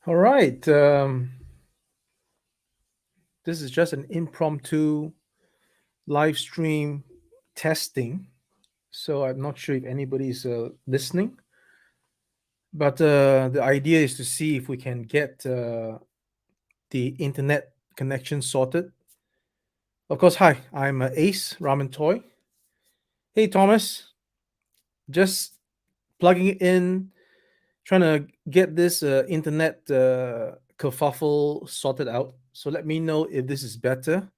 All right. This is just an impromptu live stream testing. So I'm not sure if anybody's listening, but the idea is to see if we can get the internet connection sorted. Of course, hi, I'm Ace Ramen Toy. Hey, Thomas, just plugging it in, trying to get this internet kerfuffle sorted out. So let me know if this is better.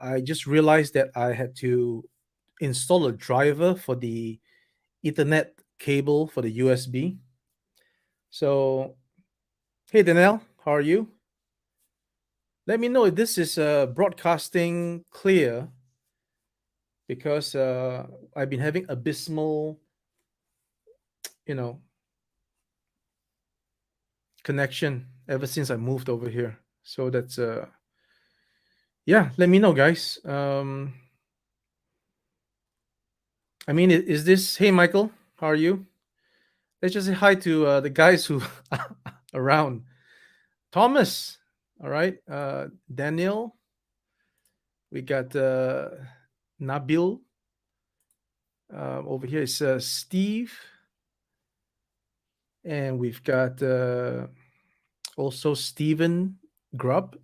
I just realized that I had to install a driver for the Ethernet cable for the USB. So, hey Danielle, how are you? Let me know if this is broadcasting clear because I've been having abysmal, you know, connection ever since I moved over here. So that's yeah. Let me know, guys. I mean, is this? Hey, Michael, how are you? Let's just say hi to the guys who around. Thomas, all right. Daniel, we got Nabil over here. Is Steve, and we've got also Stephen Grubb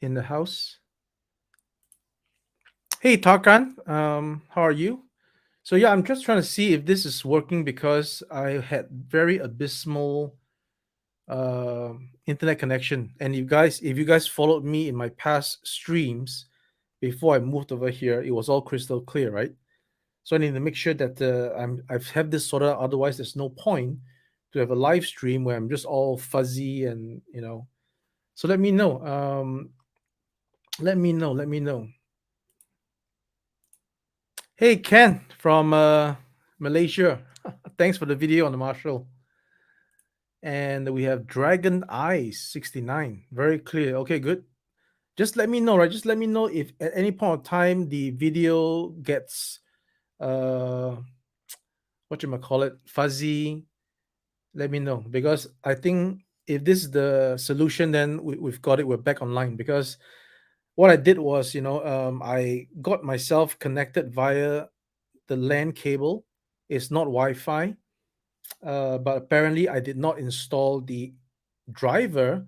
in the house. Hey, Tarkan, how are you? So yeah, I'm just trying to see if this is working because I had very abysmal internet connection. And if you guys followed me in my past streams before I moved over here, it was all crystal clear, right? So I need to make sure that I've had this sorted out. Otherwise, there's no point to have a live stream where I'm just all fuzzy and So let me know. Let me know. Let me know. Hey Ken from Malaysia, thanks for the video on the Marshall. And we have Dragon Eyes 69. Very clear. Okay, good. Just let me know, right? Just let me know if at any point of time the video gets uh what you might call it fuzzy. Let me know because I think if this is the solution, then we've got it. We're back online because what I did was, I got myself connected via the LAN cable. It's not Wi-Fi, but apparently I did not install the driver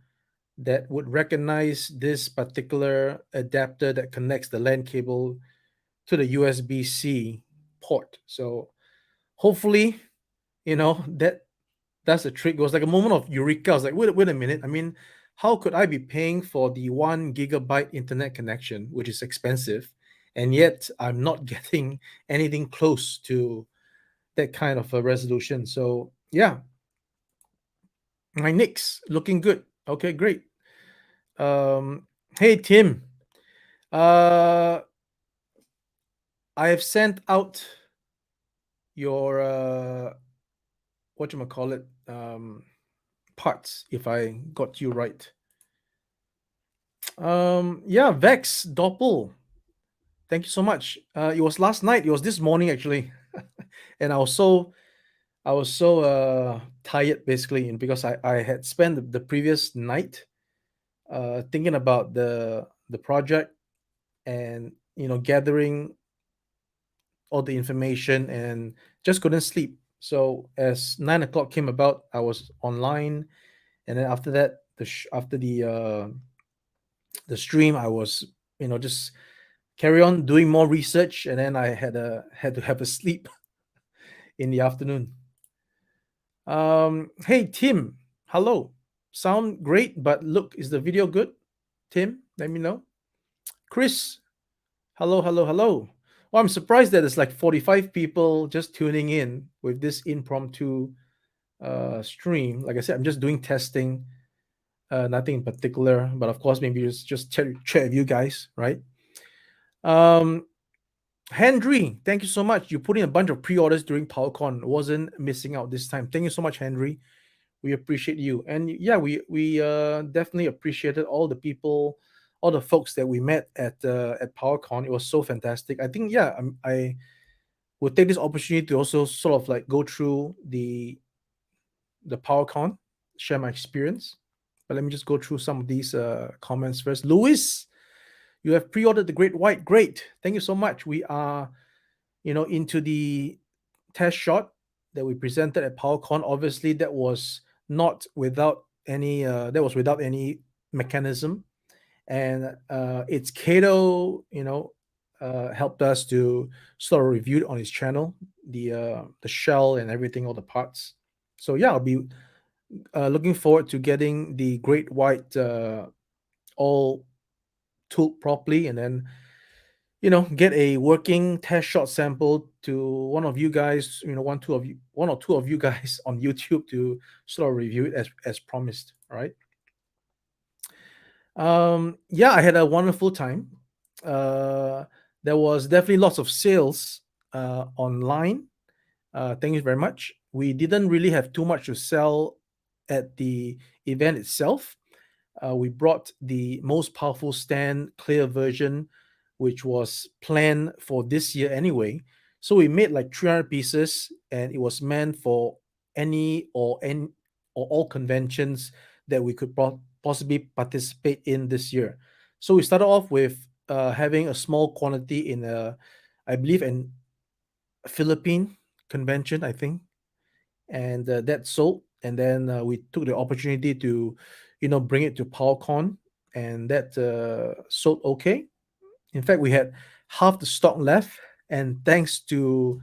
that would recognize this particular adapter that connects the LAN cable to the USB-C port. So hopefully, that's the trick. It was like a moment of eureka. I was like, wait a minute. I mean, how could I be paying for the 1 gigabyte internet connection, which is expensive, and yet I'm not getting anything close to that kind of a resolution? So yeah, my Knicks looking good. Okay, great. Um, hey Tim, uh, I have sent out your what you call it parts. If I got you right. Yeah, Vex Doppel. Thank you so much. It was last night. It was this morning actually, and I was so tired basically, and because I had spent the previous night thinking about the project and gathering all the information and just couldn't sleep. So as 9 o'clock came about, I was online, and then after that, after the stream, I was just carry on doing more research, and then I had to have a sleep in the afternoon. Hey Tim, hello. Sound great, but look, is the video good? Tim, let me know. Chris, hello, hello, hello. Well, I'm surprised that it's like 45 people just tuning in with this impromptu stream. Like I said, I'm just doing testing, nothing in particular, but of course, maybe just chat with you guys, right? Um, Henry, thank you so much. You put in a bunch of pre-orders during Powercon. Wasn't missing out this time. Thank you so much, Henry. We appreciate you. And yeah, we definitely appreciated all the people, all the folks that we met at Powercon. It was so fantastic. I think yeah, I would take this opportunity to also sort of like go through the Powercon share my experience. But let me just go through some of these comments first. Louis, you have pre-ordered the Great White. Great, thank you so much. We are, into the test shot that we presented at PowerCon. Obviously, that was not without any. That was without any mechanism, and it's Kato. Helped us to sort of review it on his channel, the shell and everything, all the parts. So yeah, I'll be looking forward to getting the Great White all tooled properly, and then get a working test shot sample to one of you guys, one or two of you guys on YouTube to sort of review it as promised. All right. Yeah, I had a wonderful time. Uh, there was definitely lots of sales online. Thank you very much. We didn't really have too much to sell at the event itself. We brought the most powerful stand clear version, which was planned for this year anyway. So we made like 300 pieces, and it was meant for any or all conventions that we could possibly participate in this year. So we started off with having a small quantity in I believe, an Philippine convention, I think, and that sold. And then we took the opportunity to, bring it to PowerCon, and that sold okay. In fact, we had half the stock left, and thanks to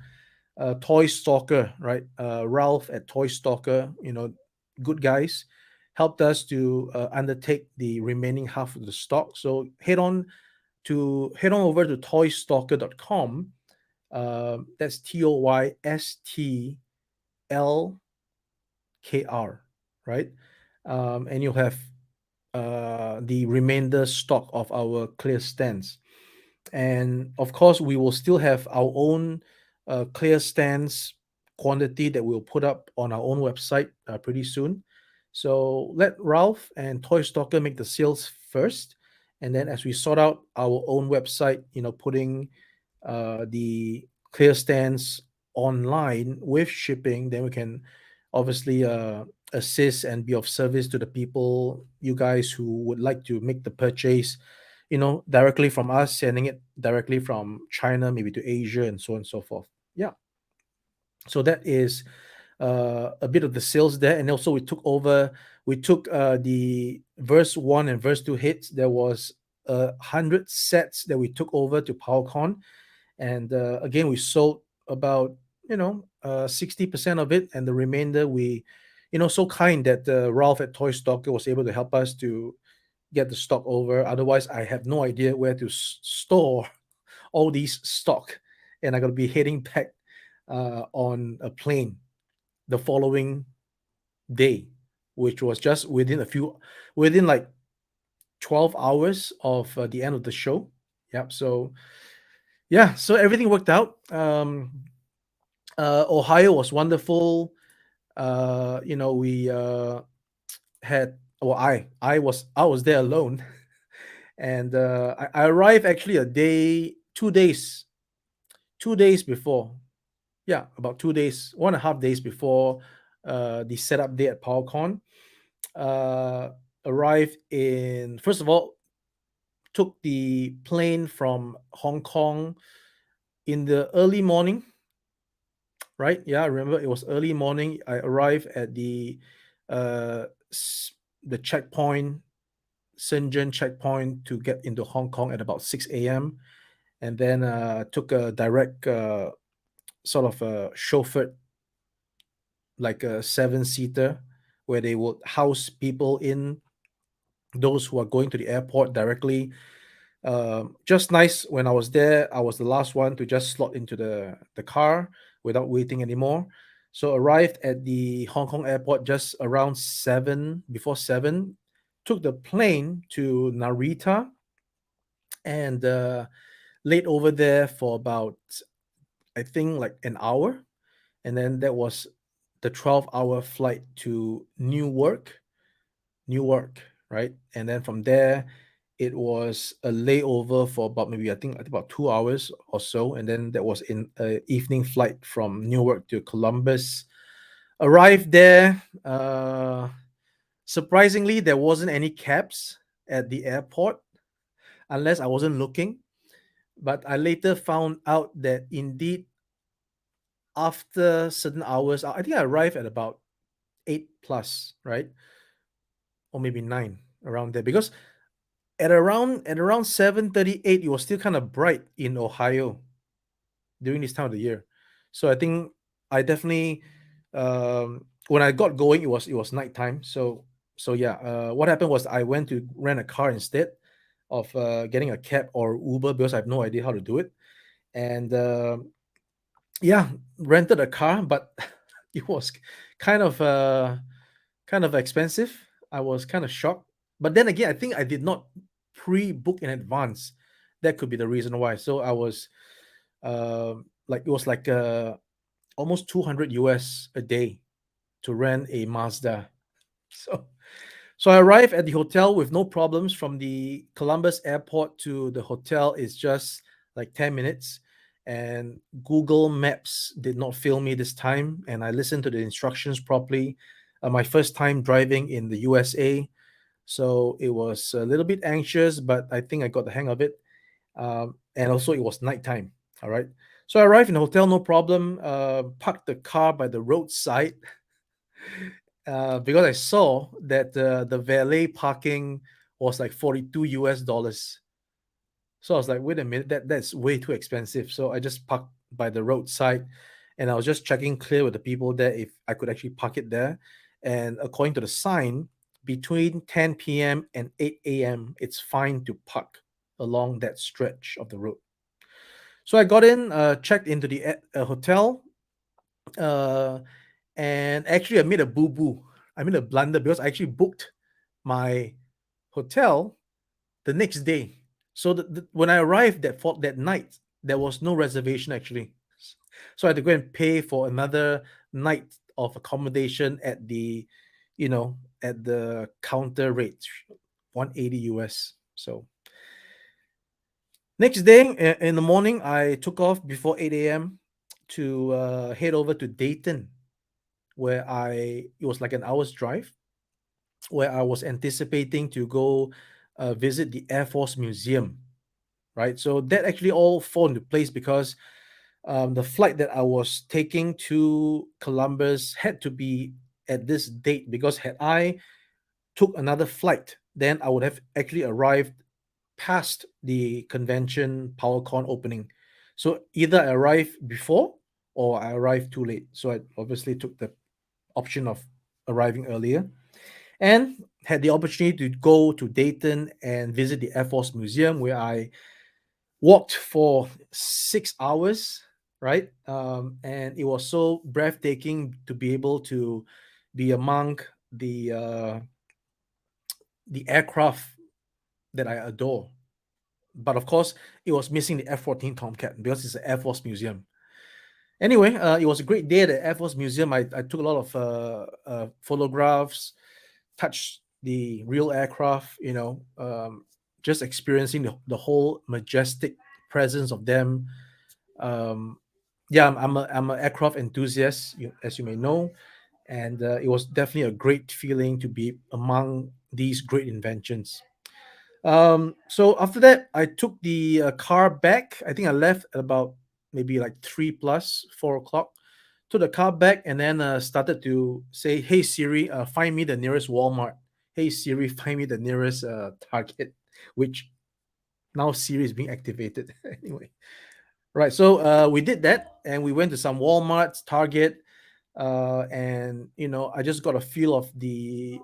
Toy Stalker, right? Ralph at Toy Stalker, good guys, helped us to undertake the remaining half of the stock. So head on over to toystalker.com. That's TOYSTLKR, right? And you'll have the remainder stock of our clear stands. And of course, we will still have our own clear stands quantity that we'll put up on our own website pretty soon. So let Ralph and Toy Stalker make the sales first, and then as we sort out our own website, putting the clear stands online with shipping, then we can obviously assist and be of service to the people, you guys who would like to make the purchase, directly from us, sending it directly from China, maybe to Asia, and so on and so forth. Yeah. So that is a bit of the sales there. And also we took the verse 1 and verse 2 hits. There was 100 sets that we took over to PowerCon. And again, we sold about 60% of it, and the remainder we, so kind that Ralph at Toy Stalker was able to help us to get the stock over. Otherwise, I have no idea where to store all these stock, and I got to be heading back on a plane the following day, which was just within like 12 hours of the end of the show. Yep. So yeah, so everything worked out. Ohio was wonderful. We had well, I was there alone, and I arrived actually 2 days before. Yeah, about 2 days, 1.5 days before the setup day at PowerCon. Uh, Arrived in first of all, took the plane from Hong Kong in the early morning. Right? Yeah, I remember it was early morning. I arrived at uh, the checkpoint, Shenzhen checkpoint, to get into Hong Kong at about 6 a.m. And then took a direct sort of a chauffeured, like a 7-seater, where they would house people in, those who are going to the airport directly. Just nice. When I was there, I was the last one to just slot into the car without waiting anymore. So arrived at the Hong Kong airport just around 7, before 7, took the plane to Narita, and laid over there for about, I think, like an hour. And then that was the 12-hour flight to Newark, right? And then from there, it was a layover for about, maybe, I think about 2 hours or so. And then that was in a evening flight from Newark to Columbus. Arrived there. Surprisingly, there wasn't any cabs at the airport unless I wasn't looking. But I later found out that indeed, after certain hours, I think I arrived at about 8 plus, right? Or maybe 9 around there. Because at around 7:38, it was still kind of bright in Ohio during this time of the year. So I think I definitely when I got going, it was nighttime. So yeah, what happened was I went to rent a car instead of getting a cab or Uber because I have no idea how to do it. And yeah, rented a car, but it was kind of kind of expensive. I was kind of shocked. But then again, I think I did not pre-book in advance. That could be the reason why. So I was like it was like almost 200 US a day to rent a Mazda. So so I arrived at the hotel with no problems. From the Columbus airport to the hotel is just like 10 minutes. And Google Maps did not fail me this time. And I listened to the instructions properly. My first time driving in the USA. So it was a little bit anxious, but I think I got the hang of it. And also, it was nighttime. All right. So I arrived in the hotel, no problem. Parked the car by the roadside because I saw that the valet parking was like 42 US dollars. So I was like, wait a minute, that's way too expensive. So I just parked by the roadside, and I was just checking clear with the people there if I could actually park it there. And according to the sign, between 10 p.m. and 8 a.m., it's fine to park along that stretch of the road. So I got in, checked into the hotel, uh, and actually I made a boo boo. I made a blunder because I actually booked my hotel the next day. So when I arrived that night, there was no reservation actually. So I had to go and pay for another night of accommodation at the counter rate, 180 US. So next day in the morning, I took off before 8 a.m. to head over to Dayton, where it was like an hour's drive, where I was anticipating to go visit the Air Force Museum, right? So that actually all fall into place because the flight that I was taking to Columbus had to be at this date, because had I took another flight, then I would have actually arrived past the convention Powercon opening. So either I arrived before or I arrived too late. So I obviously took the option of arriving earlier, and had the opportunity to go to Dayton and visit the Air Force Museum, where I walked for 6 hours, right? And it was so breathtaking to be able to be among the aircraft that I adore. But of course, it was missing the F-14 Tomcat because it's an Air Force Museum. Anyway, it was a great day at the Air Force Museum. I took a lot of photographs, touched the real aircraft, just experiencing the whole majestic presence of them. Yeah, I'm an aircraft enthusiast, as you may know, and it was definitely a great feeling to be among these great inventions. So after that, I took the car back. I think I left at about maybe like 3 plus 4 o'clock. Took the car back and then started to say, "Hey Siri, find me the nearest Walmart. Hey Siri, find me the nearest Target." Which now Siri is being activated. Anyway, right. So we did that, and we went to some Walmarts, Target, and I just got a feel of the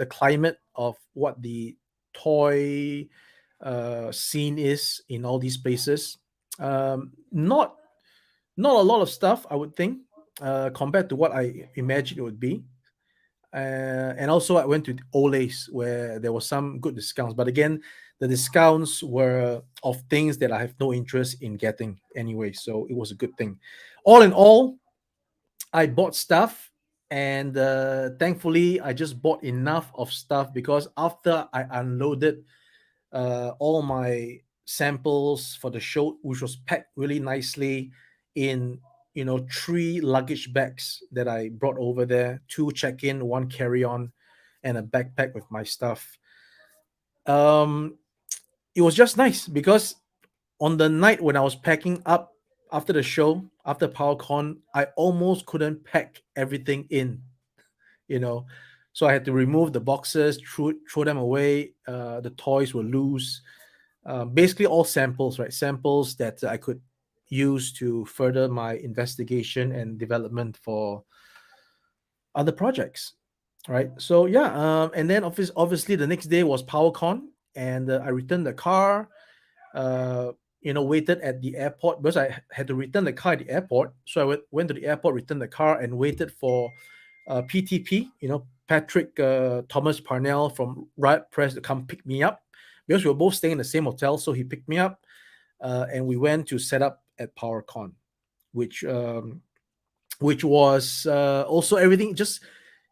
climate of what the toy scene is in all these places. Not a lot of stuff, I would think, compared to what I imagined it would be. And also, I went to Olays where there was some good discounts, but again, the discounts were of things that I have no interest in getting anyway. So it was a good thing. All in all, I bought stuff, and thankfully, I just bought enough of stuff because after I unloaded all my samples for the show, which was packed really nicely in 3 luggage bags that I brought over there, 2 check-in, 1 carry-on. and a backpack with my stuff. Um, it was just nice because on the night when I was packing up after the show, after PowerCon, I almost couldn't pack everything in, you know. So I had to remove the boxes, throw them away. The toys were loose. Basically, all samples, right? Samples that I could use to further my investigation and development for other projects, right? So yeah, and then obviously the next day was PowerCon, and I returned the car. Uh, waited at the airport because I had to return the car at the airport. So I went to the airport, returned the car, and waited for PTP, Patrick Thomas Parnell from Riot Press to come pick me up because we were both staying in the same hotel. So he picked me up, and we went to set up at PowerCon, which which was also everything just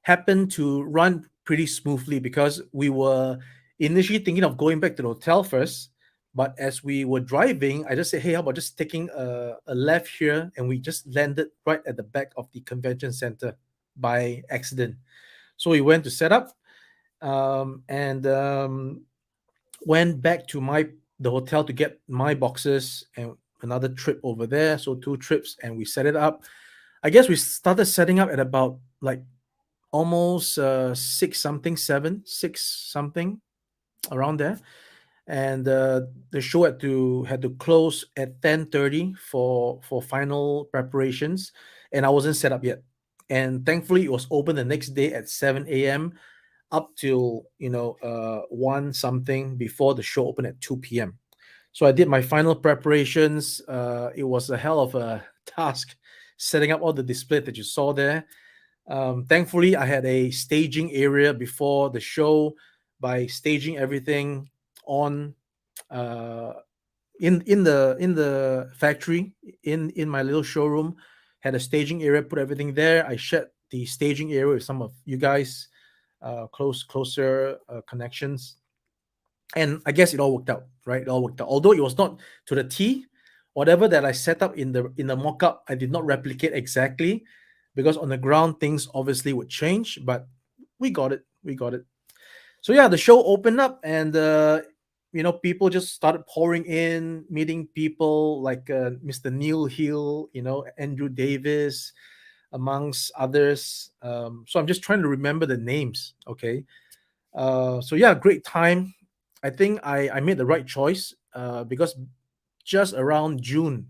happened to run pretty smoothly because we were initially thinking of going back to the hotel first. But as we were driving, I just said, hey, how about just taking a left here? And we just landed right at the back of the convention center by accident. So we went to set up, and went back to the hotel to get my boxes and another trip over there. So two trips, and we set it up. I guess we started setting up at about like almost six something, six something around there, and the show had to close at 10:30 for final preparations, and I wasn't set up yet. And thankfully, it was open the next day at 7 a.m. up till 1 something before the show opened at 2 p.m. So I did my final preparations. It was a hell of a task setting up all the display that you saw there. Thankfully, I had a staging area before the show by staging everything on uh, in the factory in my little showroom. Had a staging area, put everything there. I shared the staging area with some of you guys, closer connections, and I guess it all worked out, right? It all worked out. Although it was not to the T, whatever that I set up in the mock-up, I did not replicate exactly because on the ground things obviously would change, but we got it. We got it. So yeah, the show opened up, and people just started pouring in, meeting people like Mr. Neil Hill, Andrew Davis, amongst others. So I'm just trying to remember the names. Okay. So yeah, great time. I think I made the right choice because just around June,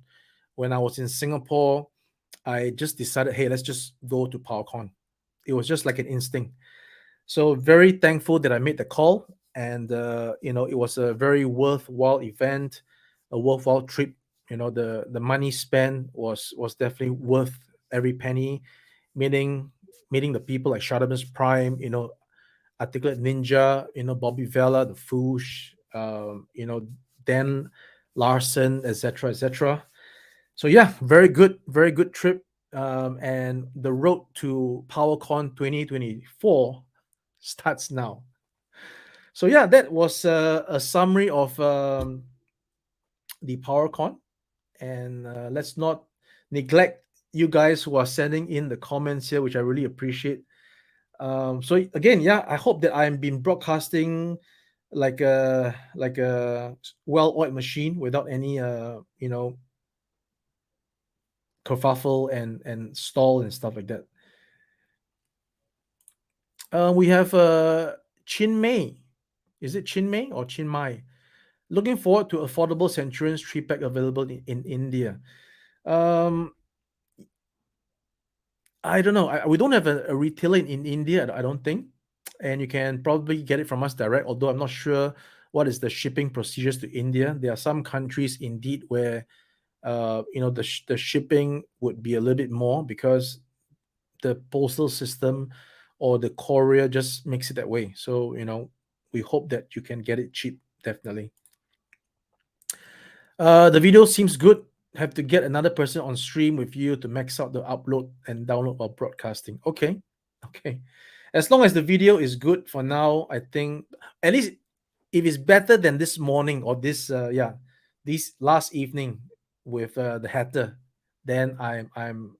when I was in Singapore, I just decided, hey, let's just go to PowerCon. It was just like an instinct. So very thankful that I made the call, and it was a very worthwhile event, a worthwhile trip. The money spent was definitely worth every penny. Meeting meeting the people like Shadamus Prime, Articulate Ninja, Bobby Vela, the Foosh, Dan Larson, etc., etc. So yeah, very good trip. And the road to PowerCon 2024 starts now. So yeah, that was a summary of the PowerCon, and let's not neglect you guys who are sending in the comments here, which I really appreciate. So again, yeah, I hope that I'm been broadcasting like a well-oiled machine without any kerfuffle and stall and stuff like that. We have Chin Mei. Is it Chin Mei or Chin Mai? Looking forward to affordable Centurion's 3-pack available in India. Um, I don't know. We don't have a retailer in India, I don't think. And you can probably get it from us direct, although I'm not sure what is the shipping procedures to India. There are some countries indeed where the shipping would be a little bit more because the postal system or the courier just makes it that way. So, we hope that you can get it cheap, definitely. The video seems good. Have to get another person on stream with you to max out the upload and download while broadcasting. Okay. Okay. As long as the video is good for now, I think at least if it's better than this morning or this last evening with the hatter, then I'm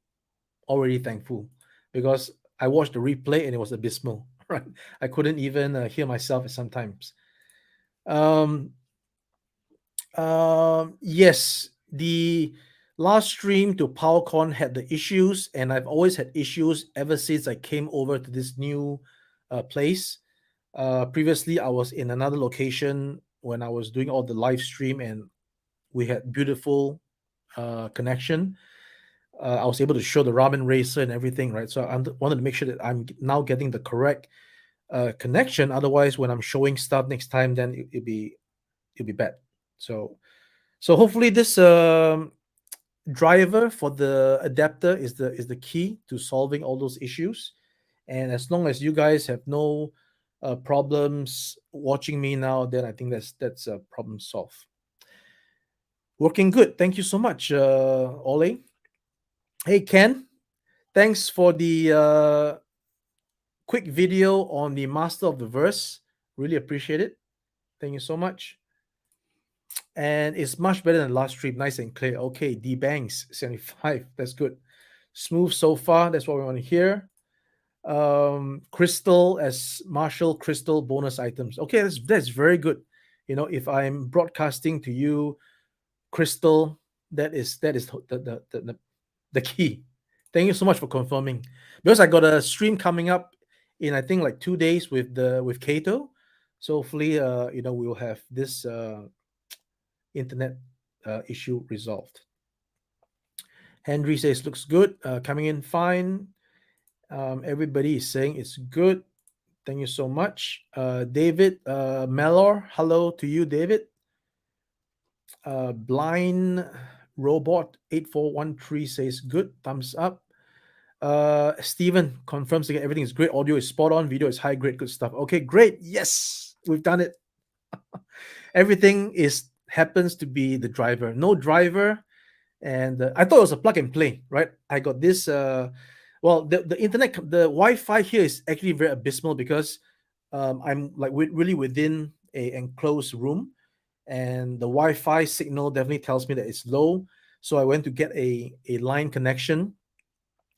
already thankful because I watched the replay and it was abysmal. right? I couldn't even hear myself sometimes. Um, yes, the last stream to Powercon had the issues, and I've always had issues ever since I came over to this new place. Previously, I was in another location when I was doing all the live stream, and we had beautiful connection. I was able to show the ramen racer and everything, right? So I wanted to make sure that I'm now getting the correct connection. Otherwise, when I'm showing stuff next time, then it'll be bad. So hopefully this driver for the adapter is the key to solving all those issues. And as long as you guys have no problems watching me now, then I think that's a problem solved. Working good. Thank you so much, Ole. Hey Ken, thanks for the quick video on the Master of the Verse. Really appreciate it. Thank you so much. And it's much better than last stream. Nice and clear. Okay, D Banks 75. That's good. Smooth so far. That's what we want to hear. Crystal as Marshall Crystal bonus items. Okay, that's very good. If I'm broadcasting to you, Crystal, that is the key. Thank you so much for confirming. Because I got a stream coming up in I think like 2 days with Kato. So hopefully we will have this internet issue resolved. Henry says looks good. Coming in fine. Everybody is saying it's good. Thank you so much. David Mellor, hello to you, David. Blind Robot 8413 says good. Thumbs up. Steven confirms again everything is great. Audio is spot on. Video is high grade. Good stuff. Okay, great. Yes, we've done it. Everything happens to be the driver. No driver, and I thought it was a plug and play, right? I got this. Well, the internet, the Wi-Fi here is actually very abysmal because I'm like really within a enclosed room, and the Wi-Fi signal definitely tells me that it's low. So I went to get a line connection,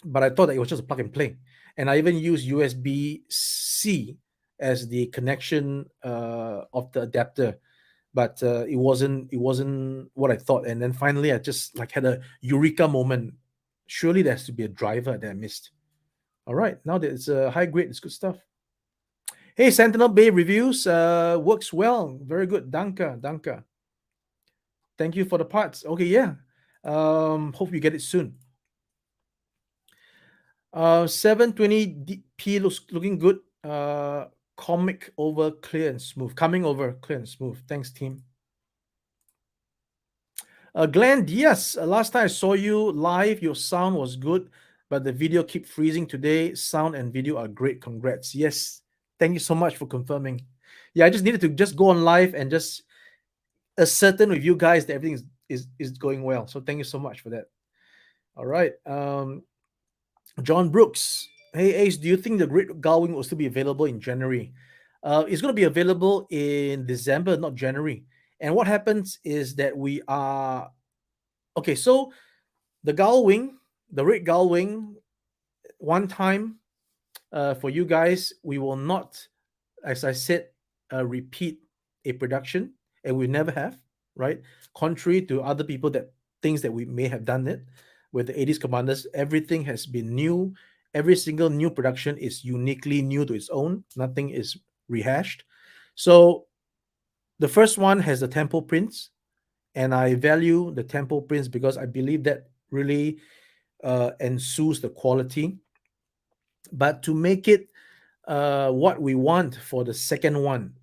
but I thought that it was just a plug and play, and I even used USB-C as the connection of the adapter, but it wasn't what I thought. And then finally, I just like had a eureka moment. Surely there has to be a driver that I missed. All right, now that it's a high grade, it's good stuff. Hey, Sentinel Bay reviews works well, very good. Danka. Thank you for the parts. Okay, yeah. Hope you get it soon. 720p looking good. Comic over clear and smooth. Coming over clear and smooth. Thanks, team. Glenn Diaz, last time I saw you live, your sound was good, but the video keep freezing today. Sound and video are great. Congrats. Yes, thank you so much for confirming. Yeah, I just needed to just go on live and just ascertain with you guys that everything is going well. So thank you so much for that. All right. John Brooks. Hey Ace, do you think the Great Gull will still be available in January? It's going to be available in December, not January. And what happens is that we are okay. So the Red Gull Wing, one time for you guys, we will not, as I said, repeat a production, and we never have, right? Contrary to other people that thinks that we may have done it with the 80s Commanders, everything has been new. Every single new production is uniquely new to its own. Nothing is rehashed. So the first one has the tempo prints, and I value the tempo prints because I believe that really ensues the quality. But to make it what we want for the second one,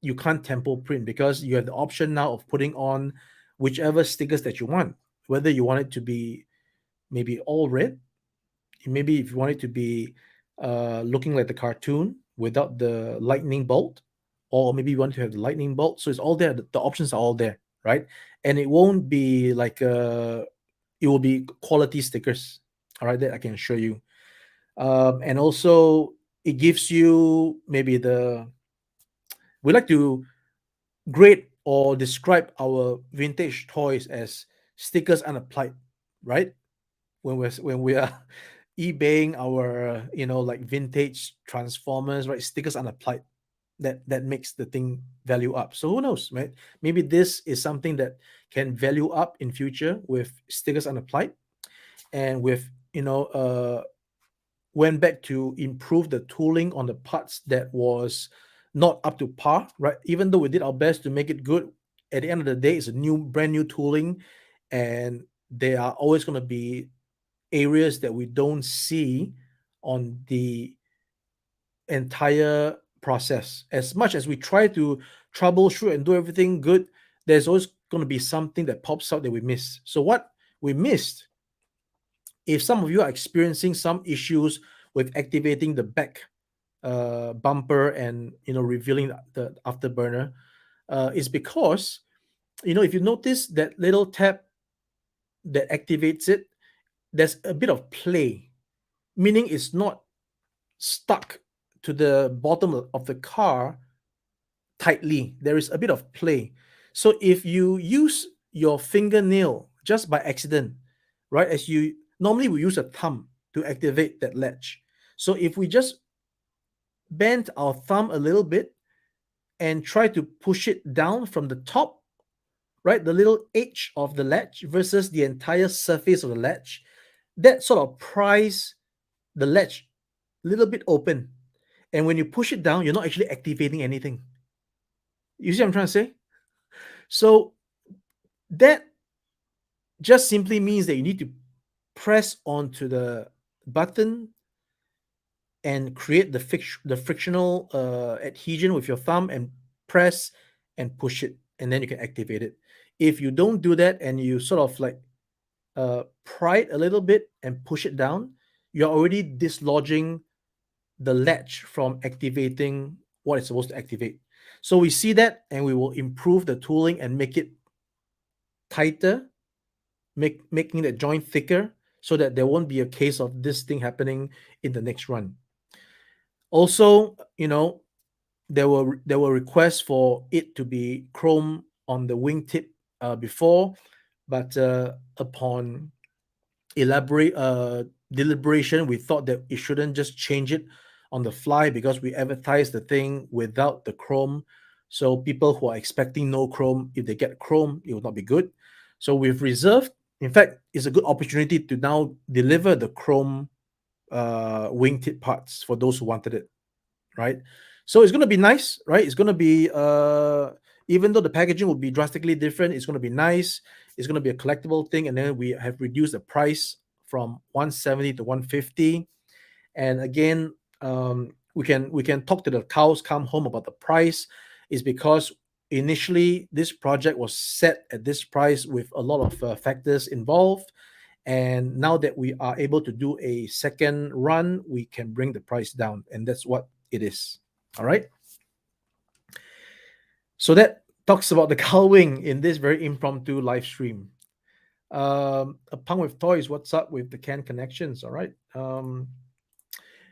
you can't tempo print because you have the option now of putting on whichever stickers that you want, whether you want it to be maybe all red, maybe if you want it to be looking like the cartoon without the lightning bolt, or maybe you want to have the lightning bolt. So it's all there. The options are all there, right? And it won't be like it will be quality stickers. All right, that I can show you. And also it gives you maybe we like to grade or describe our vintage toys as stickers unapplied, right? When we are eBaying our like vintage transformers, right? Stickers unapplied. That makes the thing value up. So who knows, right? Maybe this is something that can value up in future with stickers unapplied, and with went back to improve the tooling on the parts that was not up to par, right? Even though we did our best to make it good, at the end of the day, it's a brand new tooling, and there are always going to be areas that we don't see on the entire process. As much as we try to troubleshoot and do everything good, there's always going to be something that pops out that we miss. So what we missed, if some of you are experiencing some issues with activating the back bumper and revealing the afterburner, is because if you notice that little tab that activates it, there's a bit of play, meaning it's not stuck to the bottom of the car tightly. There is a bit of play. So if you use your fingernail just by accident, right, as you normally we use a thumb to activate that latch. So if we just bend our thumb a little bit and try to push it down from the top, right, the little edge of the latch versus the entire surface of the latch, that sort of pries the latch a little bit open. And when you push it down, you're not actually activating anything. You see what I'm trying to say? So that just simply means that you need to press onto the button and create the frictional adhesion with your thumb, and press and push it, and then you can activate it. If you don't do that and you sort of like pry it a little bit and push it down, you're already dislodging the latch from activating what it's supposed to activate. So we see that, and we will improve the tooling and make it tighter, making the joint thicker, so that there won't be a case of this thing happening in the next run. Also, there were requests for it to be chrome on the wingtip before, but upon elaborate deliberation, we thought that it shouldn't just change it on the fly, because we advertised the thing without the chrome. So people who are expecting no chrome, if they get chrome, it will not be good. So we've reserved. In fact, it's a good opportunity to now deliver the chrome wingtip parts for those who wanted it, right? So it's going to be nice, right? It's going to be even though the packaging will be drastically different, it's going to be nice. It's going to be a collectible thing, and then we have reduced the price from 170 to 150. And again, we can talk to the cows come home about the price, is because initially this project was set at this price with a lot of factors involved, and now that we are able to do a second run, we can bring the price down, and that's what it is. All right. So that talks about the Carl Wing in this very impromptu live stream. A Punk with Toys, what's up with the Can Connections? All right.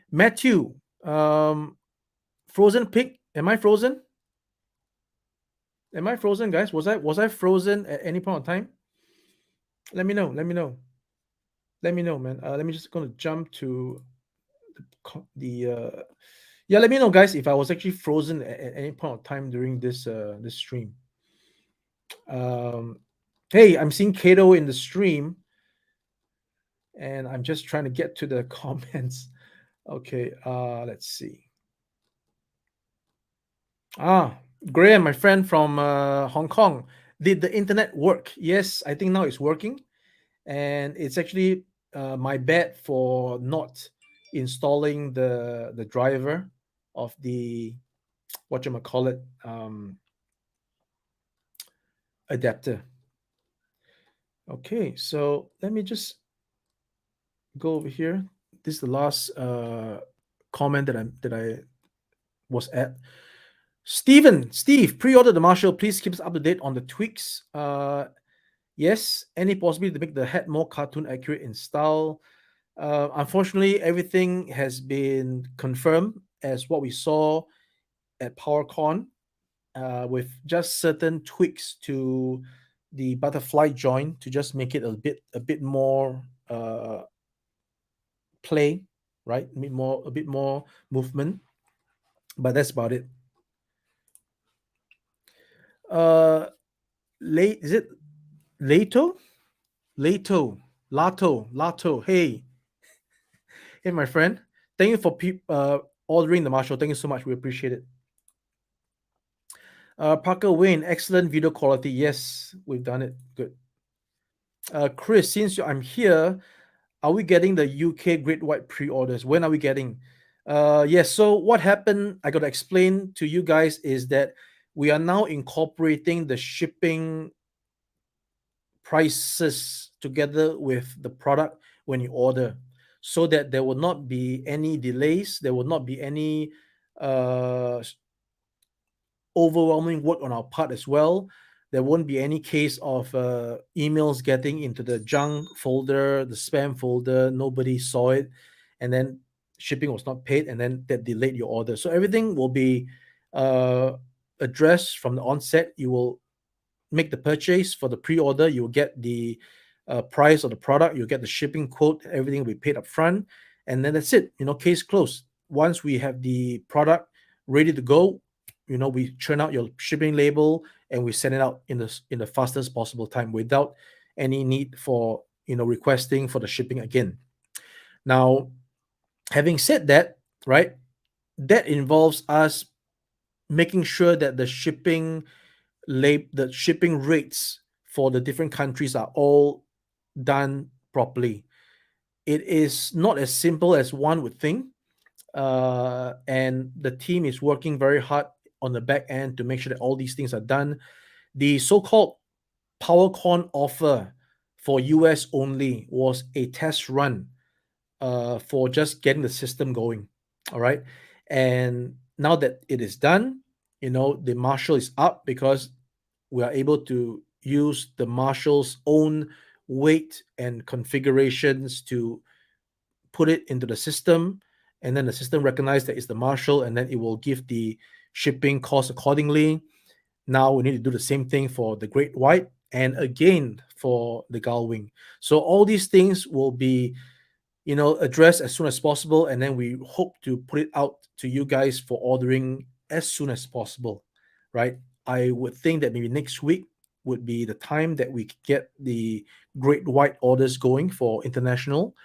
Matthew, frozen pig. Am I frozen? Am I frozen, guys? Was I frozen at any point of time? Let me know. Let me know. Let me know, man. Let me just gonna jump to the yeah. Let me know, guys, if I was actually frozen at any point of time during this stream. Hey, I'm seeing Kato in the stream, and I'm just trying to get to the comments. Okay, let's see. Graham, my friend from Hong Kong, did the internet work? Yes, I think now it's working, and it's actually my bad for not installing the driver of the whatchamacallit adapter. Okay, so let me just go over here. This is the last comment that I was at. Steve, pre-order the Marshall. Please keep us up to date on the tweaks. Yes, any possibility to make the head more cartoon accurate in style? Unfortunately, everything has been confirmed as what we saw at Powercon, with just certain tweaks to the butterfly joint to just make it a bit more play, right? A bit more movement, but that's about it. Uh, late is it Lato? Lato, Lato. Hey, my friend. Thank you for ordering the Marshall. Thank you so much. We appreciate it. Parker Wayne, excellent video quality. Yes, we've done it. Good. Chris, since I'm here, are we getting the UK Great White pre-orders? When are we getting? Yes. So what happened? I got to explain to you guys is that we are now incorporating the shipping prices together with the product when you order, so that there will not be any delays. There will not be any uh, overwhelming work on our part as well. There won't be any case of emails getting into the junk folder, the spam folder. Nobody saw it, and then shipping was not paid, and then that delayed your order. So everything will be uh, addressed from the onset. You will make the purchase for the pre-order. You'll get the price of the product. You'll get the shipping quote. Everything will be paid up front, and then that's it. Case closed. Once we have the product ready to go, we churn out your shipping label and we send it out in the fastest possible time without any need for requesting for the shipping again. Now, having said that, right, that involves us making sure that the shipping rates for the different countries are all done properly. It is not as simple as one would think, and the team is working very hard on the back end to make sure that all these things are done. The so-called Powercon offer for US only was a test run for just getting the system going. All right. And now that it is done, the Marshall is up because we are able to use the Marshall's own weight and configurations to put it into the system. And then the system recognizes that it's the Marshall, and then it will give the shipping cost accordingly. Now we need to do the same thing for the Great White and again for the Gull Wing. So all these things will be addressed as soon as possible, and then we hope to put it out to you guys for ordering as soon as possible, right? I would think that maybe next week would be the time that we get the Great White orders going for international.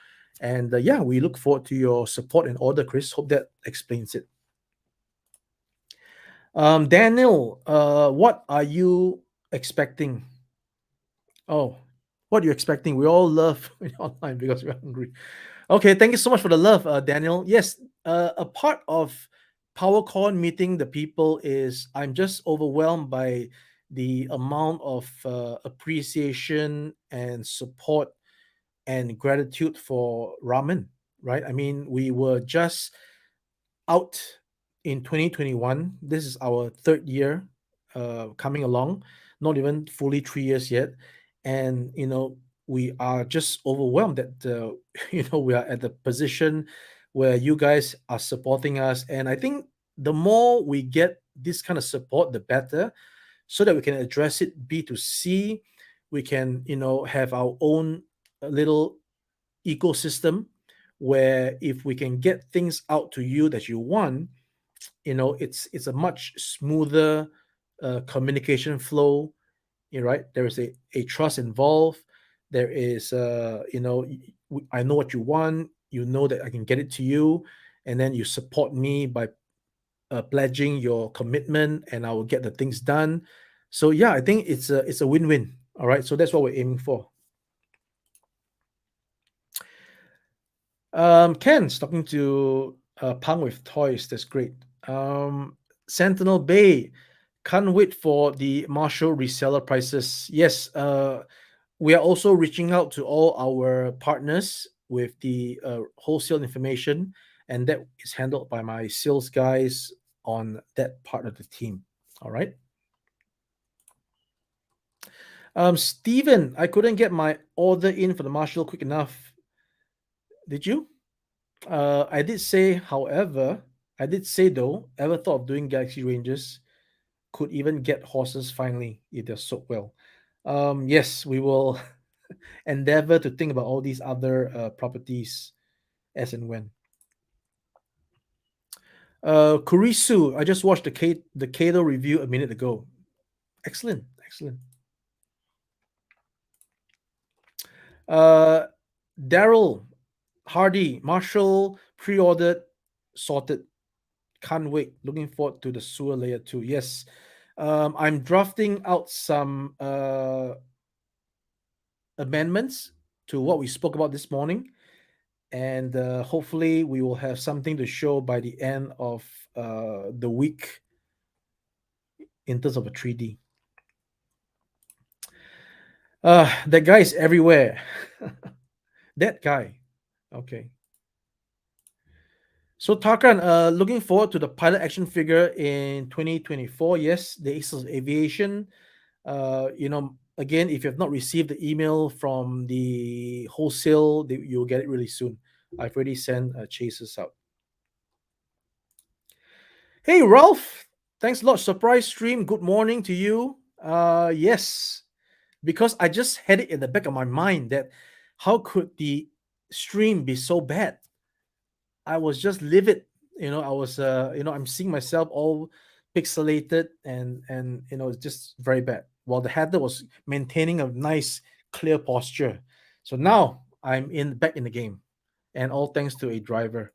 And yeah, we look forward to your support and order, Chris. Hope that explains it. Daniel, what are you expecting? Oh, what are you expecting? We all love online because we're hungry. Okay, thank you so much for the love, Daniel. Yes, a part of PowerCon meeting the people is I'm just overwhelmed by the amount of appreciation and support and gratitude for ramen, right? I mean, we were just out in 2021. This is our third year coming along, not even fully 3 years yet. And, we are just overwhelmed that, we are at the position where you guys are supporting us. And I think the more we get this kind of support, the better, so that we can address it B2C. We can, have our own little ecosystem where if we can get things out to you that you want, it's a much smoother communication flow. Right, there is a trust involved. There is I know what you want, that I can get it to you, and then you support me by pledging your commitment, and I will get the things done. So yeah, I think it's a win-win. All right, so that's what we're aiming for. Ken's talking to Pang with toys. That's great. Sentinel Bay, can't wait for the Marshall reseller prices. Yes, we are also reaching out to all our partners with the wholesale information, and that is handled by my sales guys on that part of the team. All right. Steven, I couldn't get my order in for the Marshall quick enough. Did you? I did say, however, I did say though, ever thought of doing Galaxy Rangers? Could even get horses finally if they're sold well. Yes, we will endeavor to think about all these other properties as and when. Kurisu, I just watched the Kato review a minute ago. Excellent, excellent. Uh, Daryl Hardy, Marshall pre-ordered, sorted. Can't wait. Looking forward to the sewer layer too. Yes, I'm drafting out some amendments to what we spoke about this morning, and hopefully we will have something to show by the end of the week in terms of a 3D. That guy is everywhere. That guy. Okay. So Tarkan, looking forward to the pilot action figure in 2024. Yes, the Aces Aviation. Again, if you have not received the email from the wholesale, you'll get it really soon. I've already sent chasers out. Hey, Ralph. Thanks a lot. Surprise stream. Good morning to you. Yes, because I just had it in the back of my mind that how could the stream be so bad? I was just livid. I'm seeing myself all pixelated and it's just very bad. While the header was maintaining a nice clear posture. So now I'm in back in the game, and all thanks to a driver.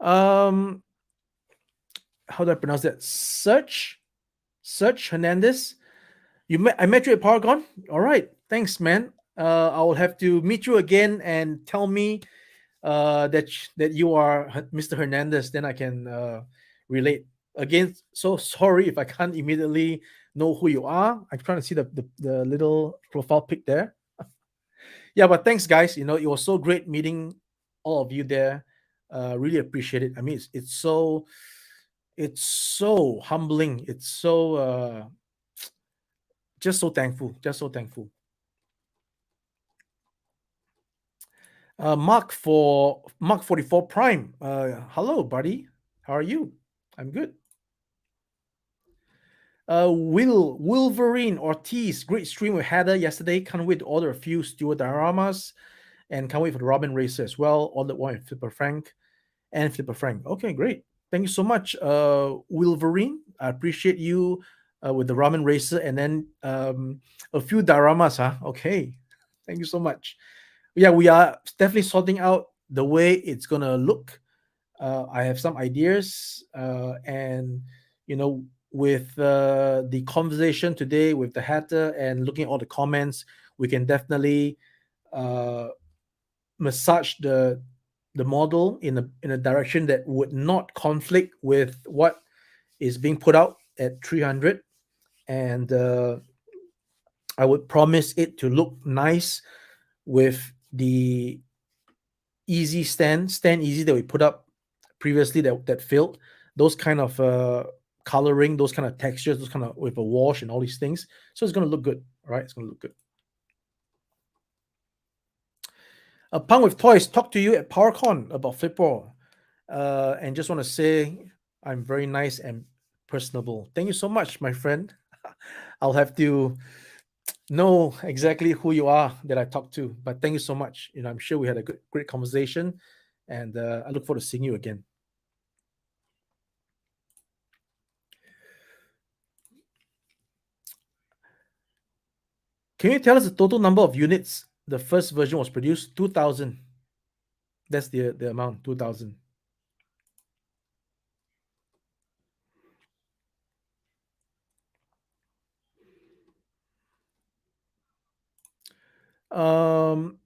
Um, how do I pronounce that? Search Hernandez. I met you at Powercon. All right, thanks, man. I will have to meet you again and tell me that you are Mr. Hernandez. Then I can relate. Again, so sorry if I can't immediately know who you are. I'm trying to see the little profile pic there. Yeah, but thanks, guys. It was so great meeting all of you there. Really appreciate it. I mean, it's so humbling. It's so just so thankful. Just so thankful. Mark 44 Prime. Hello, buddy. How are you? I'm good. Wolverine Ortiz, great stream with Heather yesterday. Can't wait to order a few Stewart dioramas, and can't wait for the Robin Racer as well. Ordered one with Flipper Frank and Flipper Frank. Okay, great. Thank you so much, Wolverine. I appreciate you with the Ramen Racer, and then a few dioramas. Huh? Okay, thank you so much. Yeah, we are definitely sorting out the way it's gonna look. I have some ideas, and with the conversation today with the hatter and looking at all the comments, we can definitely uh, massage the model in a direction that would not conflict with what is being put out at 300, and I would promise it to look nice with the easy stand easy that we put up previously that failed. Those kind of coloring, those kind of textures, those kind of with a wash and all these things. So it's going to look good. All right, it's going to look good. Punk with Toys talk to you at PowerCon about Flipper, and just want to say I'm very nice and personable. Thank you so much, my friend. I'll have to know exactly who you are that I talked to, but thank you so much. I'm sure we had a great conversation, and I look forward to seeing you again. Can you tell us the total number of units the first version was produced? 2,000. That's the amount. 2,000. Um,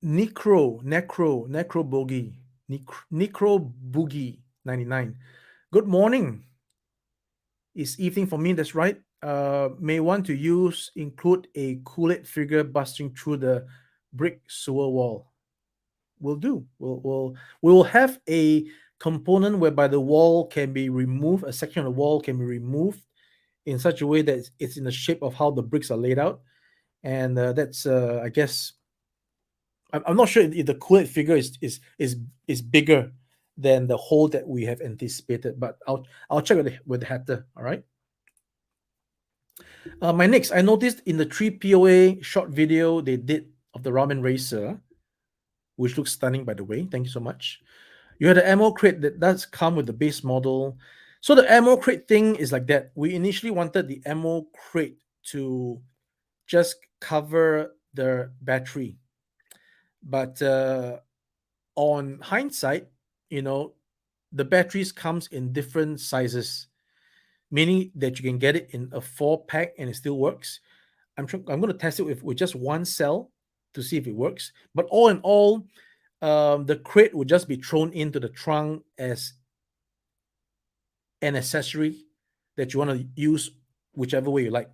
Necro Boogie, Necro Boogie 99. Good morning. It's evening for me. That's right. May want to include a Kool-Aid figure busting through the brick sewer wall. Will do. We will have a component whereby the wall can be removed. A section of the wall can be removed in such a way that it's in the shape of how the bricks are laid out, and that's I guess I'm not sure if the Kool-Aid figure is bigger than the hole that we have anticipated, but I'll check with the hatter. All right. My next, I noticed in the 3POA short video they did of the ramen racer, which looks stunning, by the way. Thank you so much. You had an ammo crate that does come with the base model. So the ammo crate thing is like that. We initially wanted the ammo crate to just cover the battery, but on hindsight, you know, the batteries comes in different sizes, meaning that you can get it in a 4 pack and it still works. I'm going to test it with just one cell to see if it works. But all in all, the crate would just be thrown into the trunk as an accessory that you want to use whichever way you like.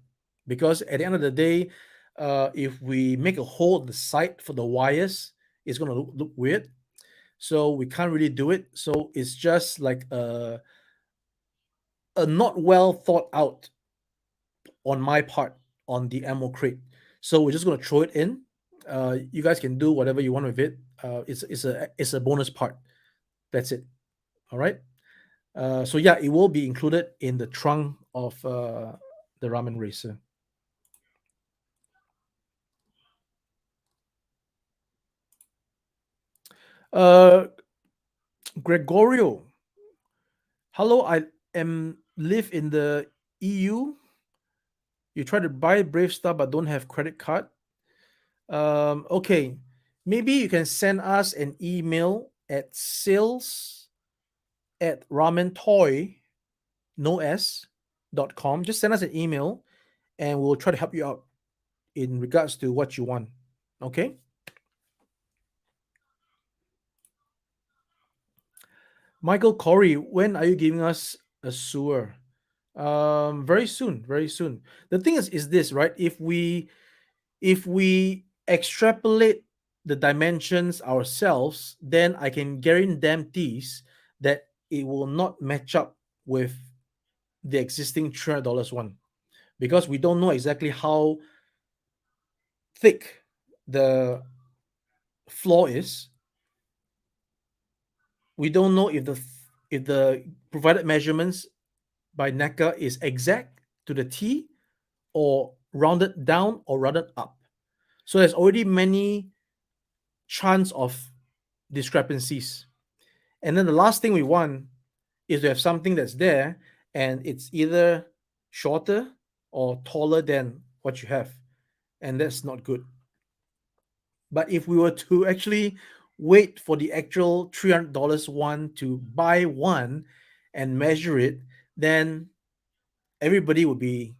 Because at the end of the day, if we make a hole in the side for the wires, it's going to look weird. So we can't really do it. So it's just like a not well thought out on my part on the ammo crate. So we're just going to throw it in. You guys can do whatever you want with it. It's a bonus part. That's it. All right. So yeah, it will be included in the trunk of the ramen racer. Uh, Gregorio, hello. I am live in the EU. You try to buy Brave stuff but don't have credit card. Okay, maybe you can send us an email at sales at ramentoy no s.com. Just send us an email and we'll try to help you out in regards to what you want. Okay. Michael Corey, when are you giving us a sewer? Very soon, very soon. The thing is this, right? If we extrapolate the dimensions ourselves, then I can guarantee that it will not match up with the existing $300 one because we don't know exactly how thick the floor is. We don't know if the provided measurements by NECA is exact to the T or rounded down or rounded up. So there's already many chance of discrepancies. And then the last thing we want is to have something that's there and it's either shorter or taller than what you have. And that's not good. But if we were to actually wait for the actual $300 one to buy one and measure it, then everybody would be,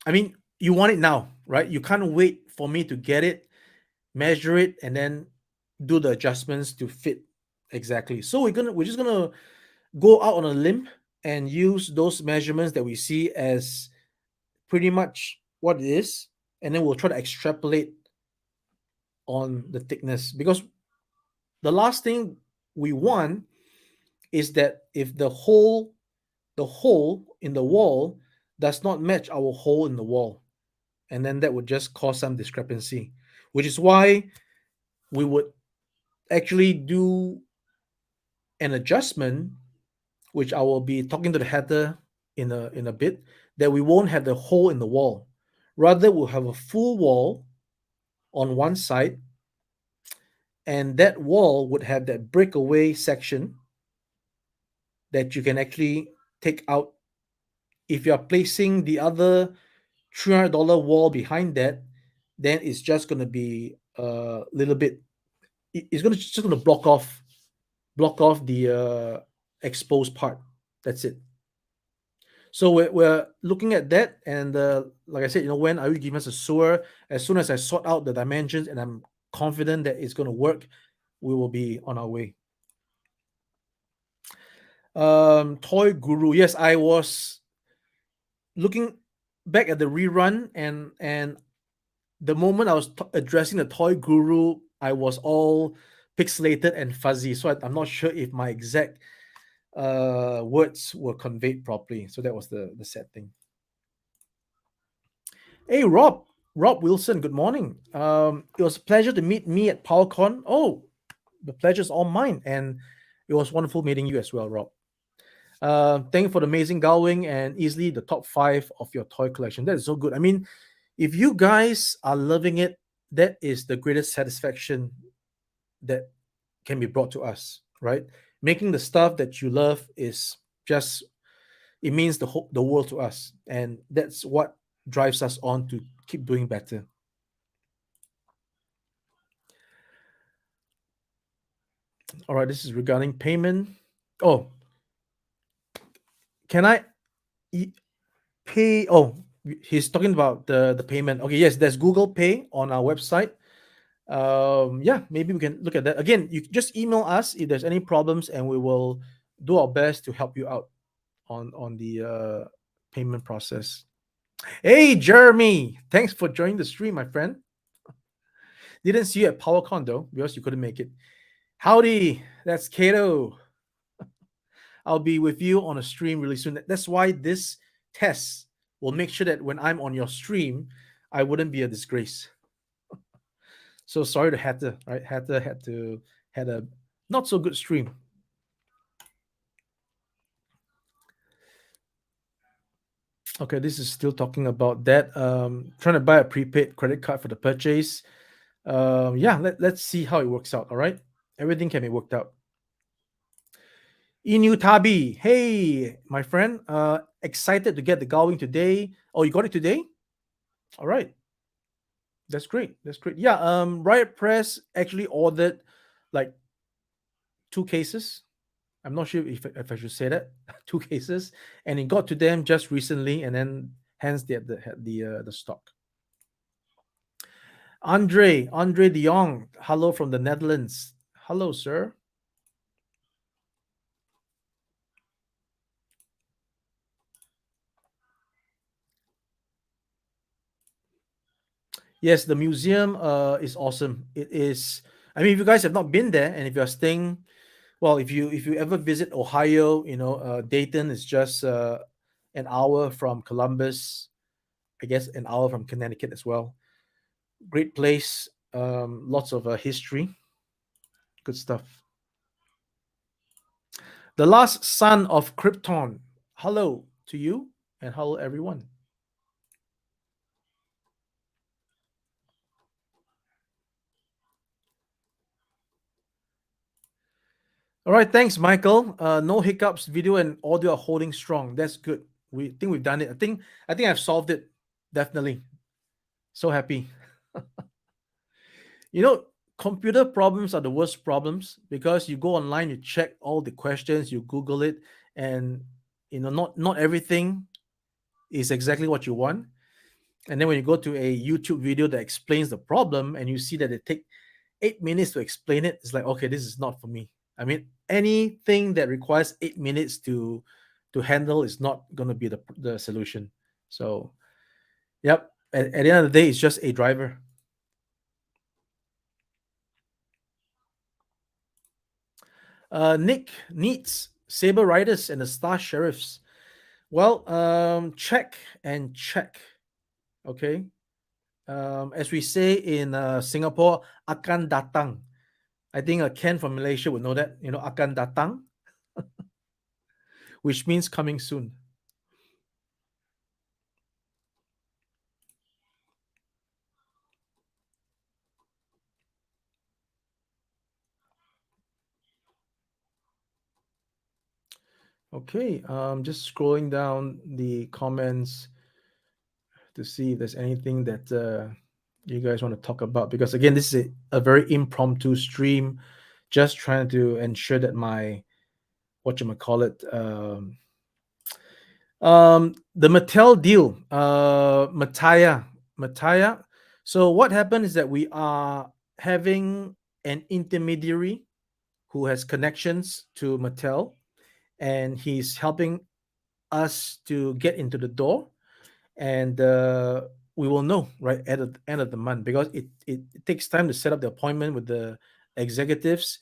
I mean, you want it now, right? You can't wait for me to get it, measure it, and then do the adjustments to fit exactly. So we're just gonna go out on a limb and use those measurements that we see as pretty much what it is, and then we'll try to extrapolate on the thickness because the last thing we want is that if the hole in the wall does not match our hole in the wall, and then that would just cause some discrepancy, which is why we would actually do an adjustment, which I will be talking to the header in a bit, that we won't have the hole in the wall. Rather, we'll have a full wall on one side, and that wall would have that breakaway section that you can actually take out. If you're placing the other $300 wall behind that, then it's just going to be a little bit. It's just going to block off the exposed part. That's it. So we're looking at that, and like I said, when I will give us a sewer. As soon as I sort out the dimensions and I'm confident that it's going to work, we will be on our way. Toy Guru. Yes, I was looking back at the rerun, and the moment I was addressing the Toy Guru, I was all pixelated and fuzzy. So I'm not sure if my exact words were conveyed properly. So that was the sad thing. Hey, Rob Wilson. Good morning. It was a pleasure to meet me at Powercon. Oh, the pleasure's all mine, and it was wonderful meeting you as well, Rob. Thank you for the amazing Galwing and easily the top five of your toy collection. That is so good. I mean, if you guys are loving it, that is the greatest satisfaction that can be brought to us, right? Making the stuff that you love is just, it means the world to us, and that's what drives us on to keep doing better. All right, this is regarding payment. Oh, can I pay? Oh, he's talking about the payment. Okay, yes, there's Google Pay on our website. Yeah, maybe we can look at that again. You just email us if there's any problems, and we will do our best to help you out on the payment process. Hey, Jeremy, thanks for joining the stream, my friend. Didn't see you at PowerCon though, because you couldn't make it. Howdy, that's Kato. I'll be with you on a stream really soon. That's why this test will make sure that when I'm on your stream, I wouldn't be a disgrace. So sorry to Hatter, right? Hatter had a not so good stream. Okay, this is still talking about that. Trying to buy a prepaid credit card for the purchase. Yeah, let's see how it works out. All right, everything can be worked out. Inu Tabi, hey, my friend. Excited to get the Galwing today. Oh, you got it today? All right, that's great. That's great. Yeah. Riot Press actually ordered like two cases. I'm not sure if I should say that, two cases, and it got to them just recently, and then hence they had the stock. Andre De Jong, hello from the Netherlands. Hello, sir. Yes, the museum is awesome. It is. I mean, if you guys have not been there, and if you're staying, well, if you ever visit Ohio, Dayton is just an hour from Columbus. I guess an hour from Connecticut as well. Great place. Lots of history. Good stuff. The last son of Krypton. Hello to you, and hello everyone. All right, thanks, Michael. No hiccups. Video and audio are holding strong. That's good. We think we've done it. I think I've solved it. Definitely. So happy. You know, computer problems are the worst problems because you go online, you check all the questions, you Google it, and not everything is exactly what you want. And then when you go to a YouTube video that explains the problem and you see that it take 8 minutes to explain it, it's like, okay, this is not for me. I mean, anything that requires 8 minutes to handle is not going to be the solution. So, yep. At the end of the day, it's just a driver. Nick needs Saber Riders and the Star Sheriffs. Well, check and check. Okay. As we say in Singapore, akan datang. I think Ken from Malaysia would know that. Akan datang, which means coming soon. Okay. Just scrolling down the comments to see if there's anything that you guys want to talk about. Because again, this is a very impromptu stream. Just trying to ensure that my whatchamacallit, the Mattel deal, Mattia. So what happened is that we are having an intermediary who has connections to Mattel, and he's helping us to get into the door, and we will know right at the end of the month because it takes time to set up the appointment with the executives.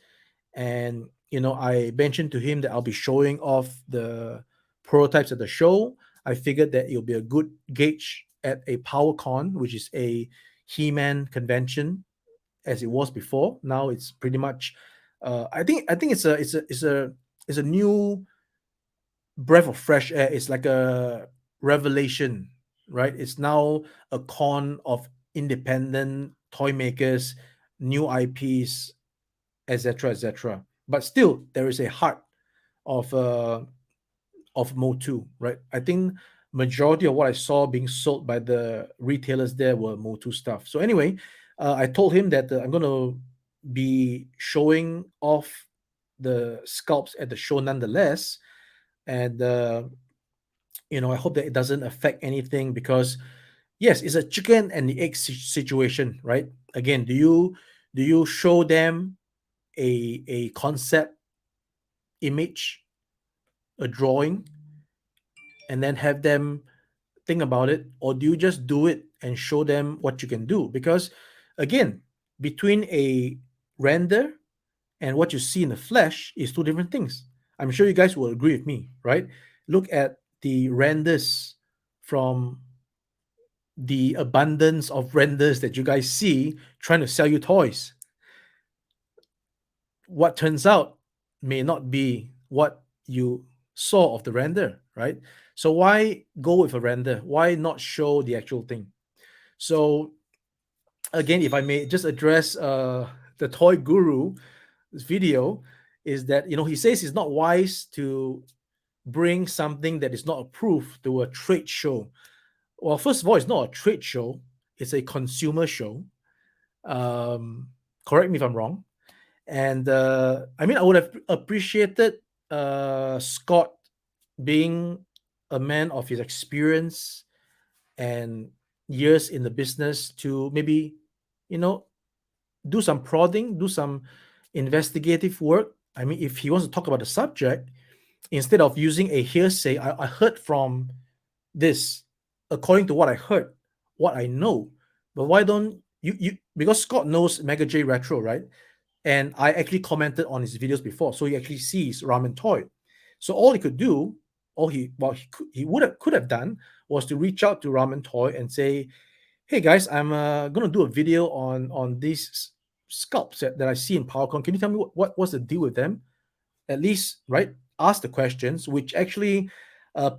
And I mentioned to him that I'll be showing off the prototypes at the show. I figured that it'll be a good gauge at a Powercon, which is a He-Man convention, as it was before. Now it's pretty much. I think it's a new breath of fresh air. It's like a revelation, right? It's now a con of independent toy makers, new IPs, etc., etc. But still, there is a heart of Motu, right? I think majority of what I saw being sold by the retailers there were Motu stuff. So anyway, I told him that I'm going to be showing off the sculpts at the show nonetheless, and I hope that it doesn't affect anything because yes, it's a chicken and the egg situation, right? Again, do you show them a concept image, a drawing, and then have them think about it, or do you just do it and show them what you can do? Because again, between a render and what you see in the flesh is two different things. I'm sure you guys will agree with me, right? Look at the renders from the abundance of renders that you guys see trying to sell you toys. What turns out may not be what you saw of the render, right? So why go with a render? Why not show the actual thing? So again, if I may just address the toy guru video, is that he says it's not wise to bring something that is not approved to a trade show. Well, first of all, it's not a trade show; it's a consumer show. Correct me if I'm wrong. And I mean, I would have appreciated Scott being a man of his experience and years in the business to maybe, you know, do some prodding, do some investigative work. I mean, if he wants to talk about the subject, instead of using a hearsay, I heard from this, according to what I heard, what I know. But why don't you because Scott knows Mega J Retro, right? And I actually commented on his videos before, so he actually sees Ramen Toy. So all he could do, all he would have could have done was to reach out to Ramen Toy and say, "Hey guys, I'm gonna do a video on these sculpts that I see in Powercon. Can you tell me what's the deal with them? At least, right? Ask the questions." Which actually,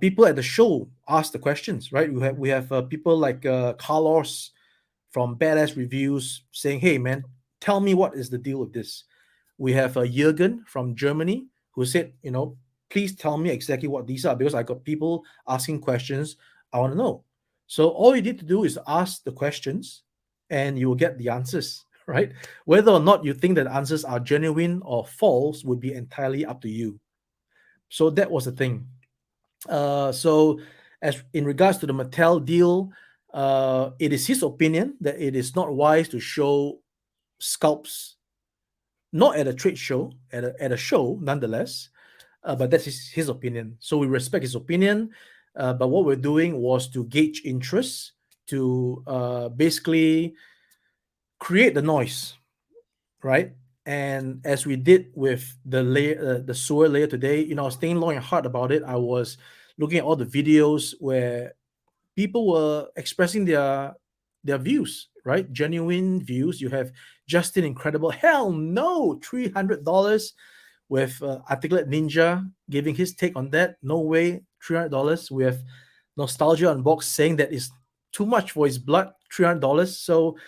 people at the show ask the questions, right? We have people like Carlos from Badass Reviews saying, "Hey man, tell me what is the deal with this." We have Jürgen from Germany who said, "Please tell me exactly what these are because I got people asking questions. I want to know." So all you need to do is ask the questions, and you will get the answers, right? Whether or not you think that answers are genuine or false would be entirely up to you. So that was the thing. So, as in regards to the Mattel deal, it is his opinion that it is not wise to show sculpts, not at a trade show, at a show nonetheless. But that's his opinion. So we respect his opinion. But what we're doing was to gauge interest, to basically create the noise, right? And as we did with the layer, the sewer layer today, I was thinking long and hard about it. I was looking at all the videos where people were expressing their views, right? Genuine views. You have Justin Incredible. Hell no, $300 with Articulate Ninja giving his take on that. No way, $300. We have Nostalgia Unboxed saying that is too much for his blood, $300. So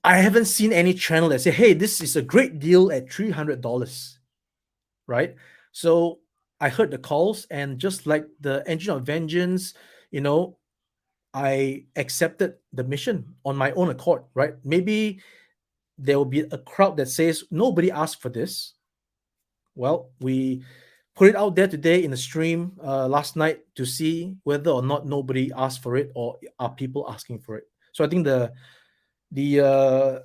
I haven't seen any channel that say, "Hey, this is a great deal at $300." Right? So I heard the calls, and just like the Engine of Vengeance, you know, I accepted the mission on my own accord, right? Maybe there will be a crowd that says nobody asked for this. Well, we put it out there today in the stream last night to see whether or not nobody asked for it or are people asking for it. So I think the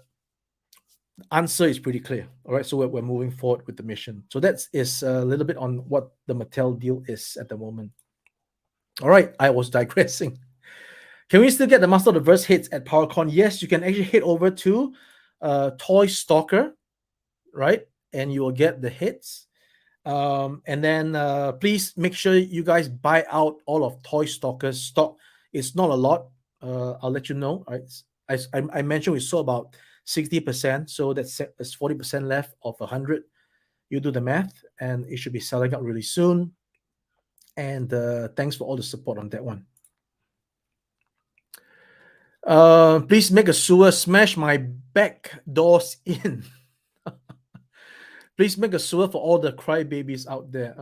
answer is pretty clear. All right, so we're moving forward with the mission. So that is a little bit on what the Mattel deal is at the moment. All right, I was digressing. Can we still get the Master of the Verse hits at PowerCon? Yes, you can actually head over to Toy Stalker, right? And you will get the hits. And then please make sure you guys buy out all of Toy Stalker's stock. It's not a lot. I'll let you know. I mentioned we saw about 60%, so that's 40% left of 100. You do the math, and it should be selling out really soon. And thanks for all the support on that one. Please make a sewer smash my back doors in. Please make a sewer for all the crybabies out there.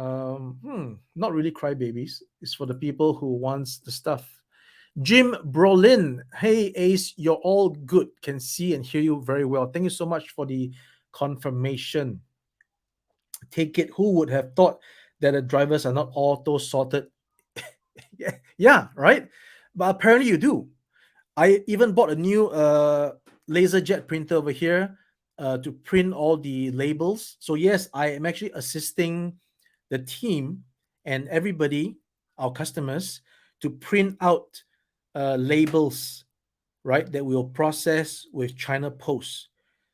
Not really crybabies. It's for the people who wants the stuff. Jim Brolin, hey Ace, you're all good. Can see and hear you very well. Thank you so much for the confirmation. Take it. Who would have thought that the drivers are not auto sorted? Yeah, right. But apparently you do. I even bought a new laser jet printer over here to print all the labels. So yes, I am actually assisting the team and everybody, our customers, to print out labels, right, that we'll process with China Post.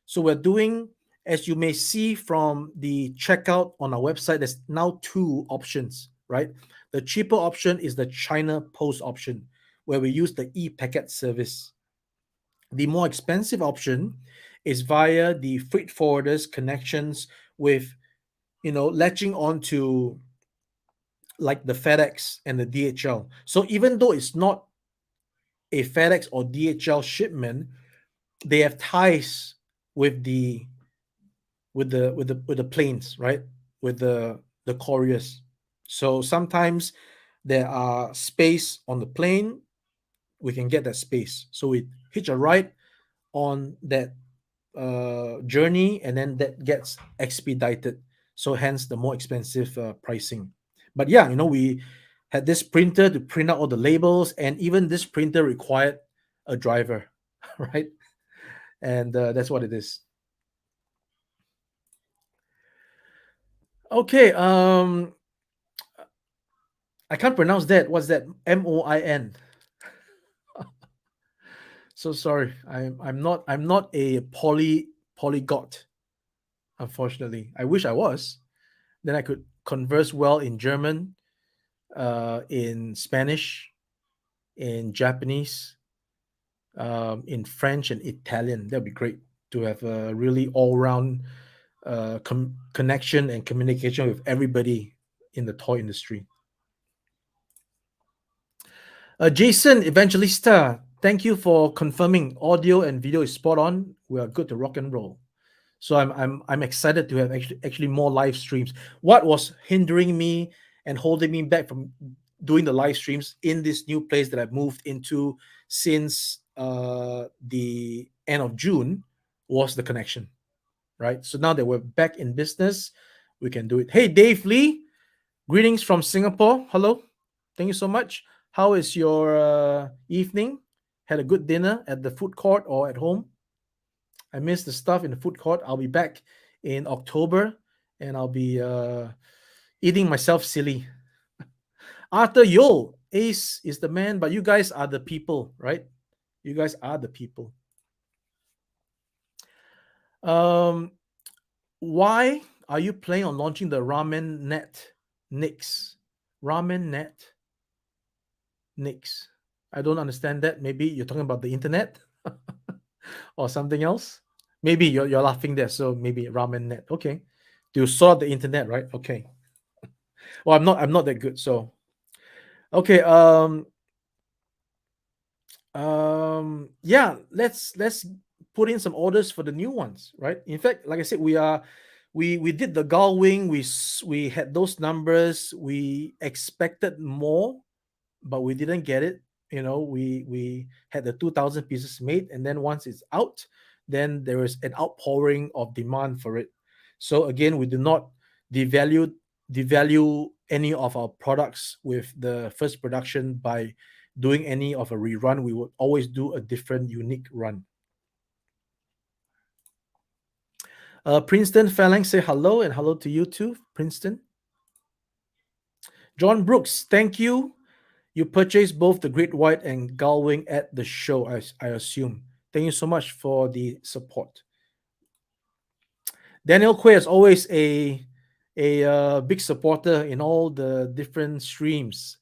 So we're doing, as you may see from the checkout on our website, there's now two options, right? The cheaper option is the China Post option, where we use the e-packet service. The more expensive option is via the freight forwarders connections with, latching on to like the FedEx and the DHL. So even though it's not a FedEx or DHL shipment, they have ties with the planes, right? With the couriers. So sometimes there are space on the plane, we can get that space. So we hitch a ride on that journey, and then that gets expedited. So hence the more expensive pricing. But yeah, we had this printer to print out all the labels, and even this printer required a driver, right? And that's what it is. Okay, I can't pronounce that. What's that? Moin. So sorry. I'm not a polyglot, unfortunately. I wish I was. Then I could converse well in German, in Spanish, in Japanese, in French and Italian. That'd be great to have a really all-round connection and communication with everybody in the toy industry. Jason Evangelista, thank you for confirming audio and video is spot on. We are good to rock and roll. So I'm excited to have actually more live streams. What was hindering me and holding me back from doing the live streams in this new place that I've moved into since the end of June was the connection, right? So now that we're back in business, we can do it. Hey, Dave Lee, greetings from Singapore. Hello, thank you so much. How is your evening? Had a good dinner at the food court or at home? I miss the stuff in the food court. I'll be back in October, and I'll be eating myself silly. Arthur Yo, Ace is the man, but you guys are the people, right? You guys are the people. Why are you planning on launching the Ramen Net Nix? Ramen Net Nix. I don't understand that. Maybe you're talking about the internet or something else. Maybe you're laughing there, so maybe Ramen Net. Okay, to sort the internet, right? Okay. Well, I'm not that good, so okay. Yeah, let's put in some orders for the new ones, right? In fact, like I said, we did the gull wing. We had those numbers. We expected more, but we didn't get it. We had the 2,000 pieces made, and then once it's out, then there is an outpouring of demand for it. So again, we do not devalue any of our products with the first production by doing any of a rerun. We would always do a different, unique run. Princeton Phalanx, say hello, and hello to you too, Princeton. John Brooks, thank you. You purchased both the Great White and Gull Wing at the show, I assume. Thank you so much for the support. Daniel Quay is always a big supporter in all the different streams.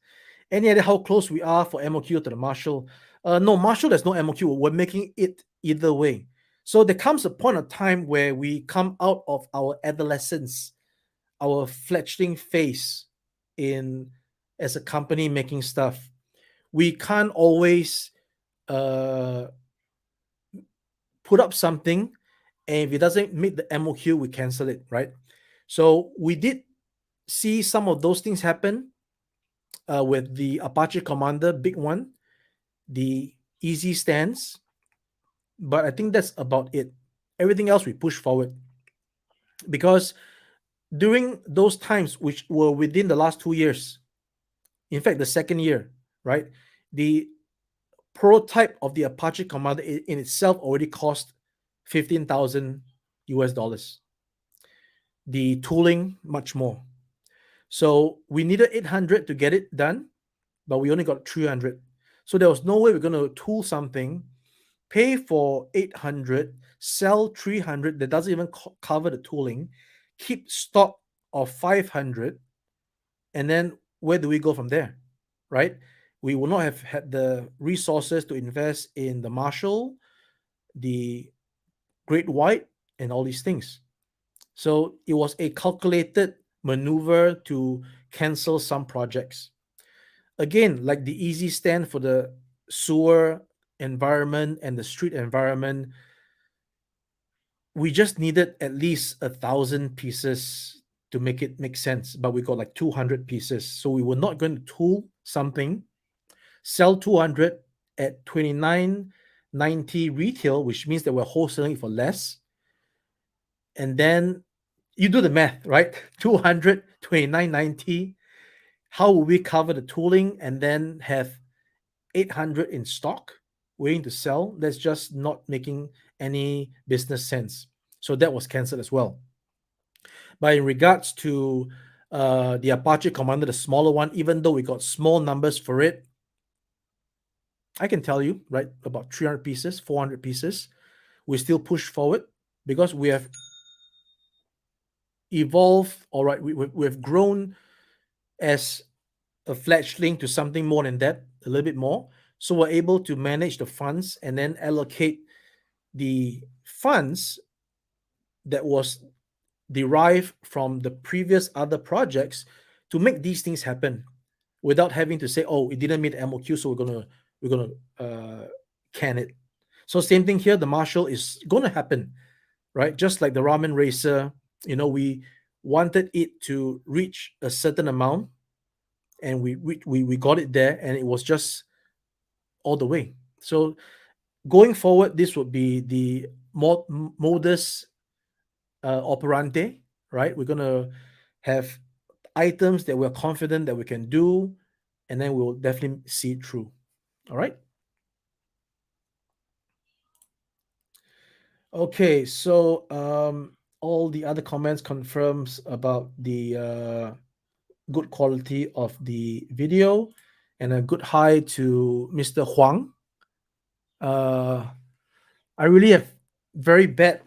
Any idea how close we are for MOQ to the Marshall? No, Marshall, there's no MOQ. We're making it either way. So there comes a point of time where we come out of our adolescence, our fledgling phase in as a company making stuff. We can't always uh, put up something, and if it doesn't meet the MOQ, we cancel it, right? So we did see some of those things happen with the Apache Commander, big one, the easy stance, but I think that's about it. Everything else we push forward because during those times, which were within the last 2 years, in fact, the second year, right, the prototype of the Apache Commander in itself already cost 15,000 US dollars. The tooling, much more. So we needed 800 to get it done, but we only got 300. So there was no way we're going to tool something, pay for 800, sell 300 that doesn't even cover the tooling, keep stock of 500, and then where do we go from there, right? We will not have had the resources to invest in the Marshall, the Great White, and all these things. So it was a calculated maneuver to cancel some projects. Again, like the easy stand for the sewer environment and the street environment, we just needed at least 1,000 pieces to make it make sense, but we got like 200 pieces. So we were not going to tool something, sell 200 at 29.90 retail, which means that we're wholesaling it for less. And then you do the math, right? 200, 29.90. How will we cover the tooling and then have 800 in stock waiting to sell? That's just not making any business sense. So that was canceled as well. But in regards to the Apache Commander, the smaller one, even though we got small numbers for it, I can tell you, right, about 300 pieces, 400 pieces, we still push forward because we have evolved, all right, we have grown as a fledgling to something more than that, a little bit more. So we're able to manage the funds and then allocate the funds that was derived from the previous other projects to make these things happen without having to say, oh, it didn't meet MOQ, so we're gonna can it. So same thing here, the Marshall is gonna happen, right? Just like the ramen racer, we wanted it to reach a certain amount, and we got it there, and it was just all the way. So going forward, this would be the modus operandi, right? We're gonna have items that we're confident that we can do, and then we'll definitely see it through. All right. Okay, so all the other comments confirms about the good quality of the video, and a good hi to Mr. Huang. I really have very bad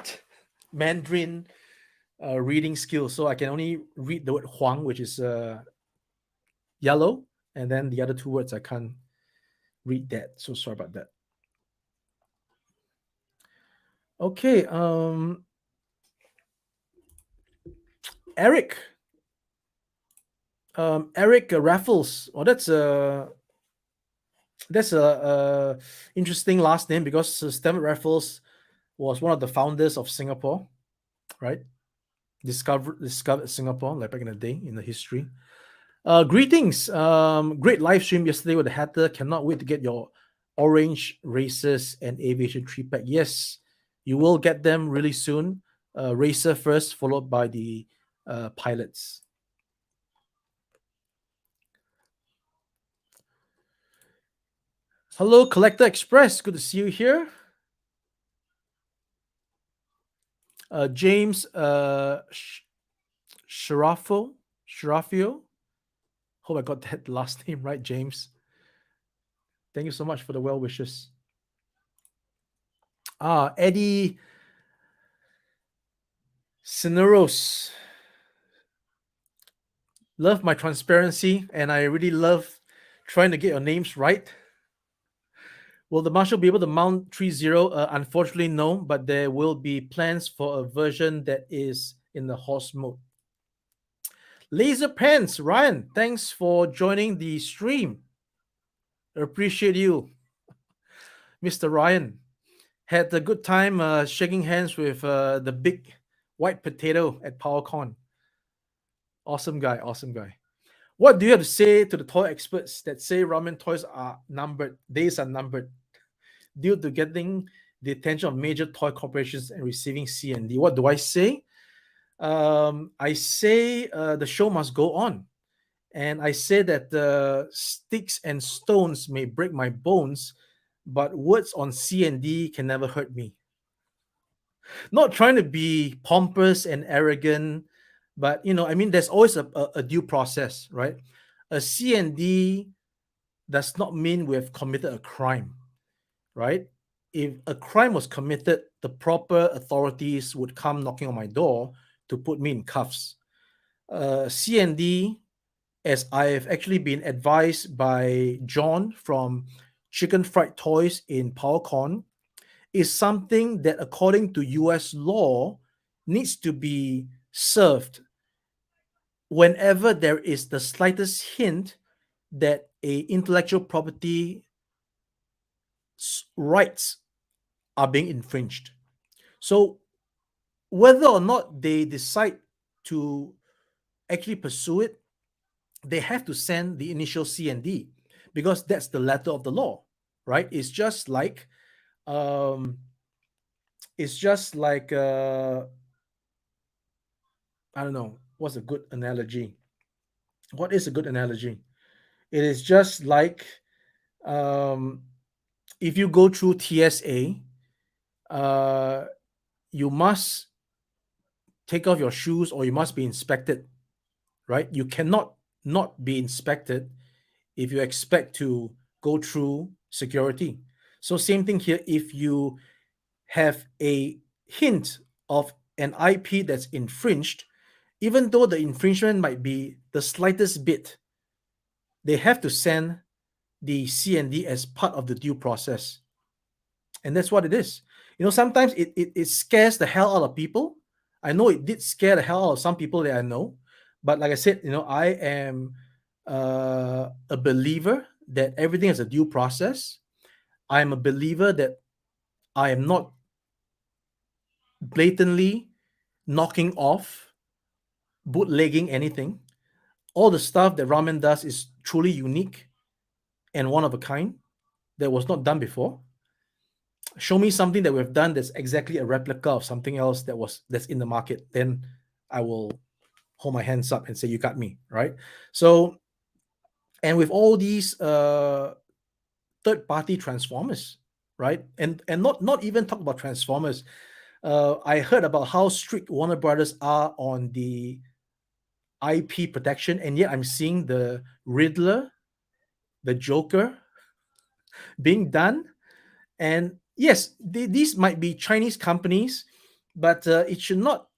Mandarin reading skills, so I can only read the word Huang, which is yellow, and then the other two words I can't read that. So sorry about that. Okay, Eric. Eric Raffles. Oh, that's a interesting last name because Stamford Raffles was one of the founders of Singapore, right? Discovered Singapore like back in the day in the history. Greetings. Great live stream yesterday with the Hatter. Cannot wait to get your orange races and aviation 3-pack. Yes, you will get them really soon. Racer first, followed by the pilots. Hello, Collector Express. Good to see you here. James Sharafio. Hope I got that last name right, James. Thank you so much for the well wishes. Eddie Cineros. Love my transparency, and I really love trying to get your names right. Will the Marshall be able to mount 3.0? Unfortunately, no, but there will be plans for a version that is in the horse mode. Laser Pants, Ryan, thanks for joining the stream. Appreciate you, Mr. Ryan. Had a good time shaking hands with the big white potato at Powercon. Awesome guy, awesome guy. What do you have to say to the toy experts that say ramen toys are numbered, days are numbered, due to getting the attention of major toy corporations and receiving C&D? What do I say? I say the show must go on. And I say that sticks and stones may break my bones, but words on C&D can never hurt me. Not trying to be pompous and arrogant, but I mean, there's always a due process, right? A C&D does not mean we have committed a crime, right? If a crime was committed, the proper authorities would come knocking on my door to put me in cuffs. C&D, as I have actually been advised by John from Chicken Fried Toys in Powercon, is something that, according to US law, needs to be served whenever there is the slightest hint that a intellectual property rights are being infringed. So whether or not they decide to actually pursue it, they have to send the initial C&D because that's the letter of the law, right? Um, it's just like I don't know what's a good analogy. What is a good analogy? It is just like um, if you go through TSA, uh, you must take off your shoes or you must be inspected, right? You cannot not be inspected if you expect to go through security. So same thing here. If you have a hint of an IP that's infringed, even though the infringement might be the slightest bit, they have to send the C&D as part of the due process. And that's what it is. Sometimes it scares the hell out of people. I know it did scare the hell out of some people that I know. But like I said, I am a believer that everything has a due process. I am a believer that I am not blatantly knocking off, bootlegging anything. All the stuff that ramen does is truly unique and one of a kind that was not done before. Show me something that we've done that's exactly a replica of something else that's in the market, then I will hold my hands up and say you got me, right? So, and with all these third party transformers, right? And not even talk about transformers. I heard about how strict Warner Brothers are on the IP protection, and yet I'm seeing the Riddler, the Joker being done. And yes, these might be Chinese companies, but it should not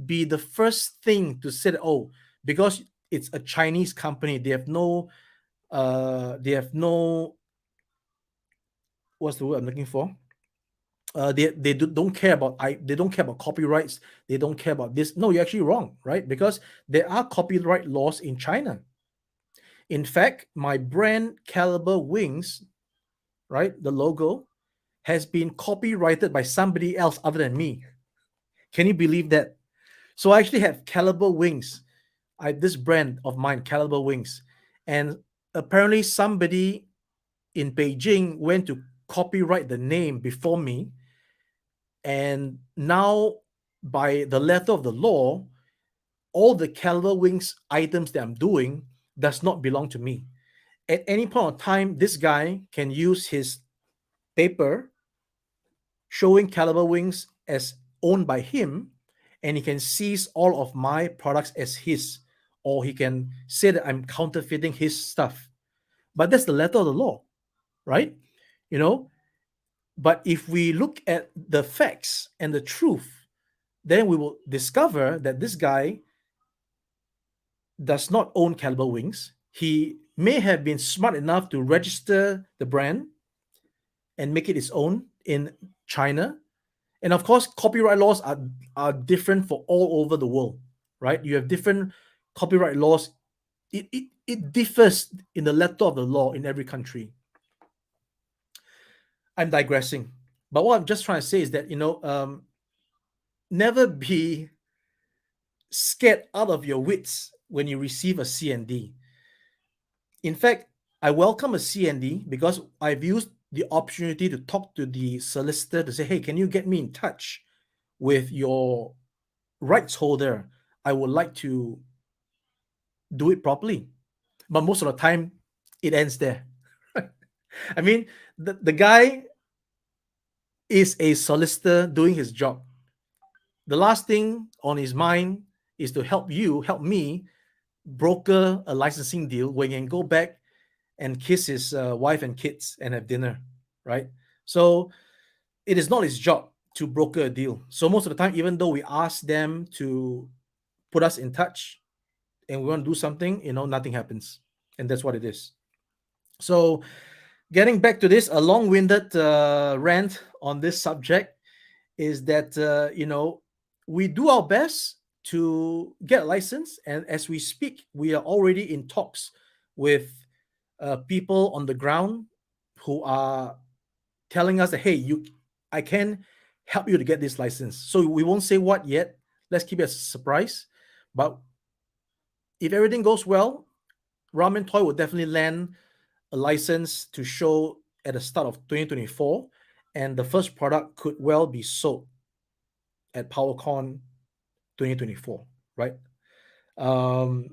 be the first thing to say that, oh, because it's a Chinese company, they have no, what's the word I'm looking for? Don't care about they don't care about copyrights. They don't care about this. No, you're actually wrong, right? Because there are copyright laws in China. In fact, my brand Caliber Wings, right, the logo, has been copyrighted by somebody else other than me. Can you believe that? So I actually have Caliber Wings. This brand of mine, Caliber Wings, and apparently somebody in Beijing went to copyright the name before me, and now by the letter of the law, all the Caliber Wings items that I'm doing does not belong to me. At any point of time, this guy can use his paper showing Caliber Wings as owned by him, and he can seize all of my products as his, or he can say that I'm counterfeiting his stuff. But that's the letter of the law, right? You know, but if we look at the facts and the truth, then we will discover that this guy does not own Caliber Wings. He may have been smart enough to register the brand and make it his own in China. And of course, copyright laws are different for all over the world, right? You have different copyright laws, it differs in the letter of the law in every country. I'm digressing, but what I'm just trying to say is that never be scared out of your wits when you receive a CND. In fact, I welcome a CND because I've used the opportunity to talk to the solicitor to say, hey, can you get me in touch with your rights holder? I would like to do it properly. But most of the time, it ends there. I mean, the guy is a solicitor doing his job. The last thing on his mind is to help me broker a licensing deal where he can go back and kiss his wife and kids and have dinner, right? So it is not his job to broker a deal. So most of the time, even though we ask them to put us in touch and we want to do something, nothing happens. And that's what it is. So getting back to this, a long-winded rant on this subject is that, we do our best to get a license. And as we speak, we are already in talks with people on the ground who are telling us that, hey, I can help you to get this license. So we won't say what yet. Let's keep it a surprise. But if everything goes well, Ramen Toy will definitely land a license to show at the start of 2024, and the first product could well be sold at Powercon 2024, right? And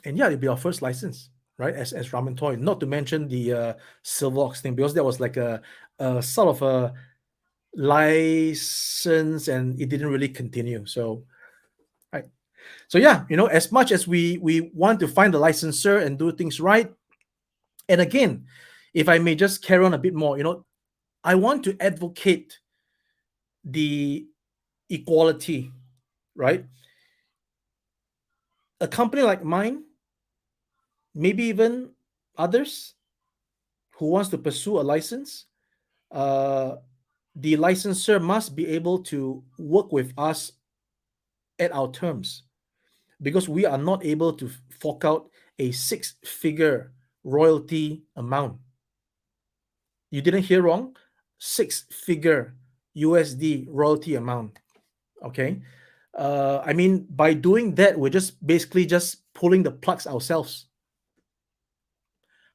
yeah, it'll be our first license, right? As Ramen Toy. Not to mention the Silverox thing, because that was like a sort of a license, and it didn't really continue. So, right. So yeah, as much as we want to find the licensor and do things right, and again, if I may just carry on a bit more, I want to advocate the equality, right? A company like mine, maybe even others who wants to pursue a license, uh, the licensor must be able to work with us at our terms, because we are not able to fork out a six-figure royalty amount. You didn't hear wrong. Six-figure USD royalty amount. Okay. I mean, by doing that, we're just basically just pulling the plugs ourselves.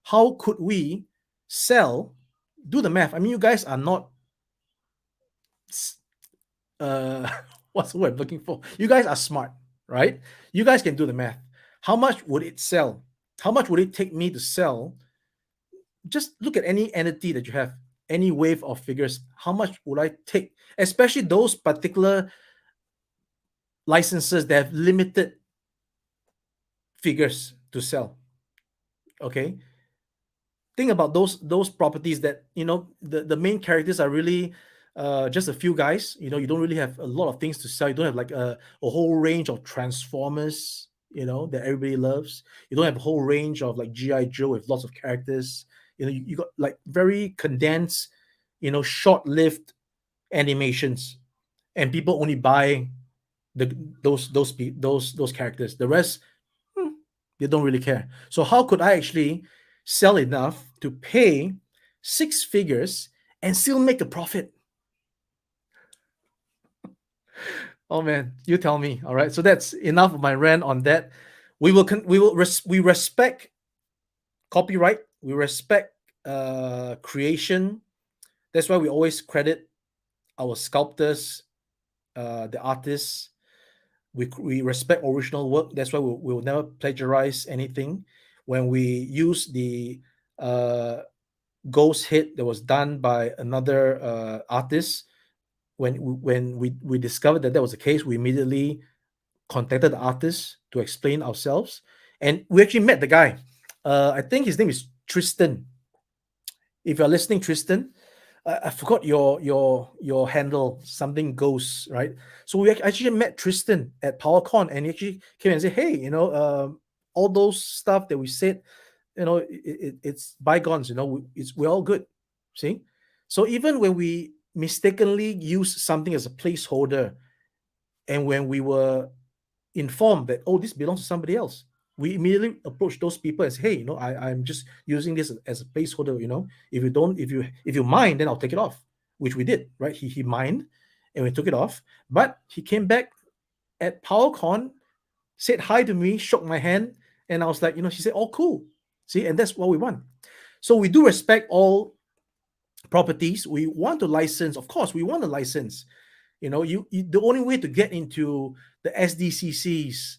How could we sell? Do the math. I mean, you guys are not what's the word I'm looking for? You guys are smart, right? You guys can do the math. How much would it sell? How much would it take me to sell? Just look at any entity that you have, any wave of figures. How much would I take? Especially those particular licenses that have limited figures to sell. Okay. Think about those properties that the main characters are really just a few guys. You don't really have a lot of things to sell. You don't have like a whole range of Transformers, that everybody loves. You don't have a whole range of like G.I. Joe with lots of characters. You got like very condensed, short-lived animations, and people only buy those characters. The rest, they don't really care. So how could I actually sell enough to pay six figures and still make a profit? Oh man, you tell me. All right. So that's enough of my rant on that. We respect copyright. We respect creation. That's why we always credit our sculptors, the artists. We respect original work. That's why we'll never plagiarize anything. When we use the ghost hit that was done by another artist, when we discovered that was the case, we immediately contacted the artist to explain ourselves, and we actually met the guy. I think his name is Tristan. If you're listening, Tristan, I forgot your handle, something goes, right? So we actually met Tristan at PowerCon, and he actually came and said, hey, all those stuff that we said, it's bygones, we're all good. See? So even when we mistakenly use something as a placeholder, and when we were informed that, oh, this belongs to somebody else, we immediately approach those people and say, hey, I'm just using this as a placeholder. If you don't, if you mind, then I'll take it off, which we did, right? He mined, and we took it off. But he came back at Powercon, said hi to me, shook my hand, and I was like, she said, "Oh, cool." See, and that's what we want. So we do respect all properties. We want to license, of course. We want a license. The only way to get into the SDCCs,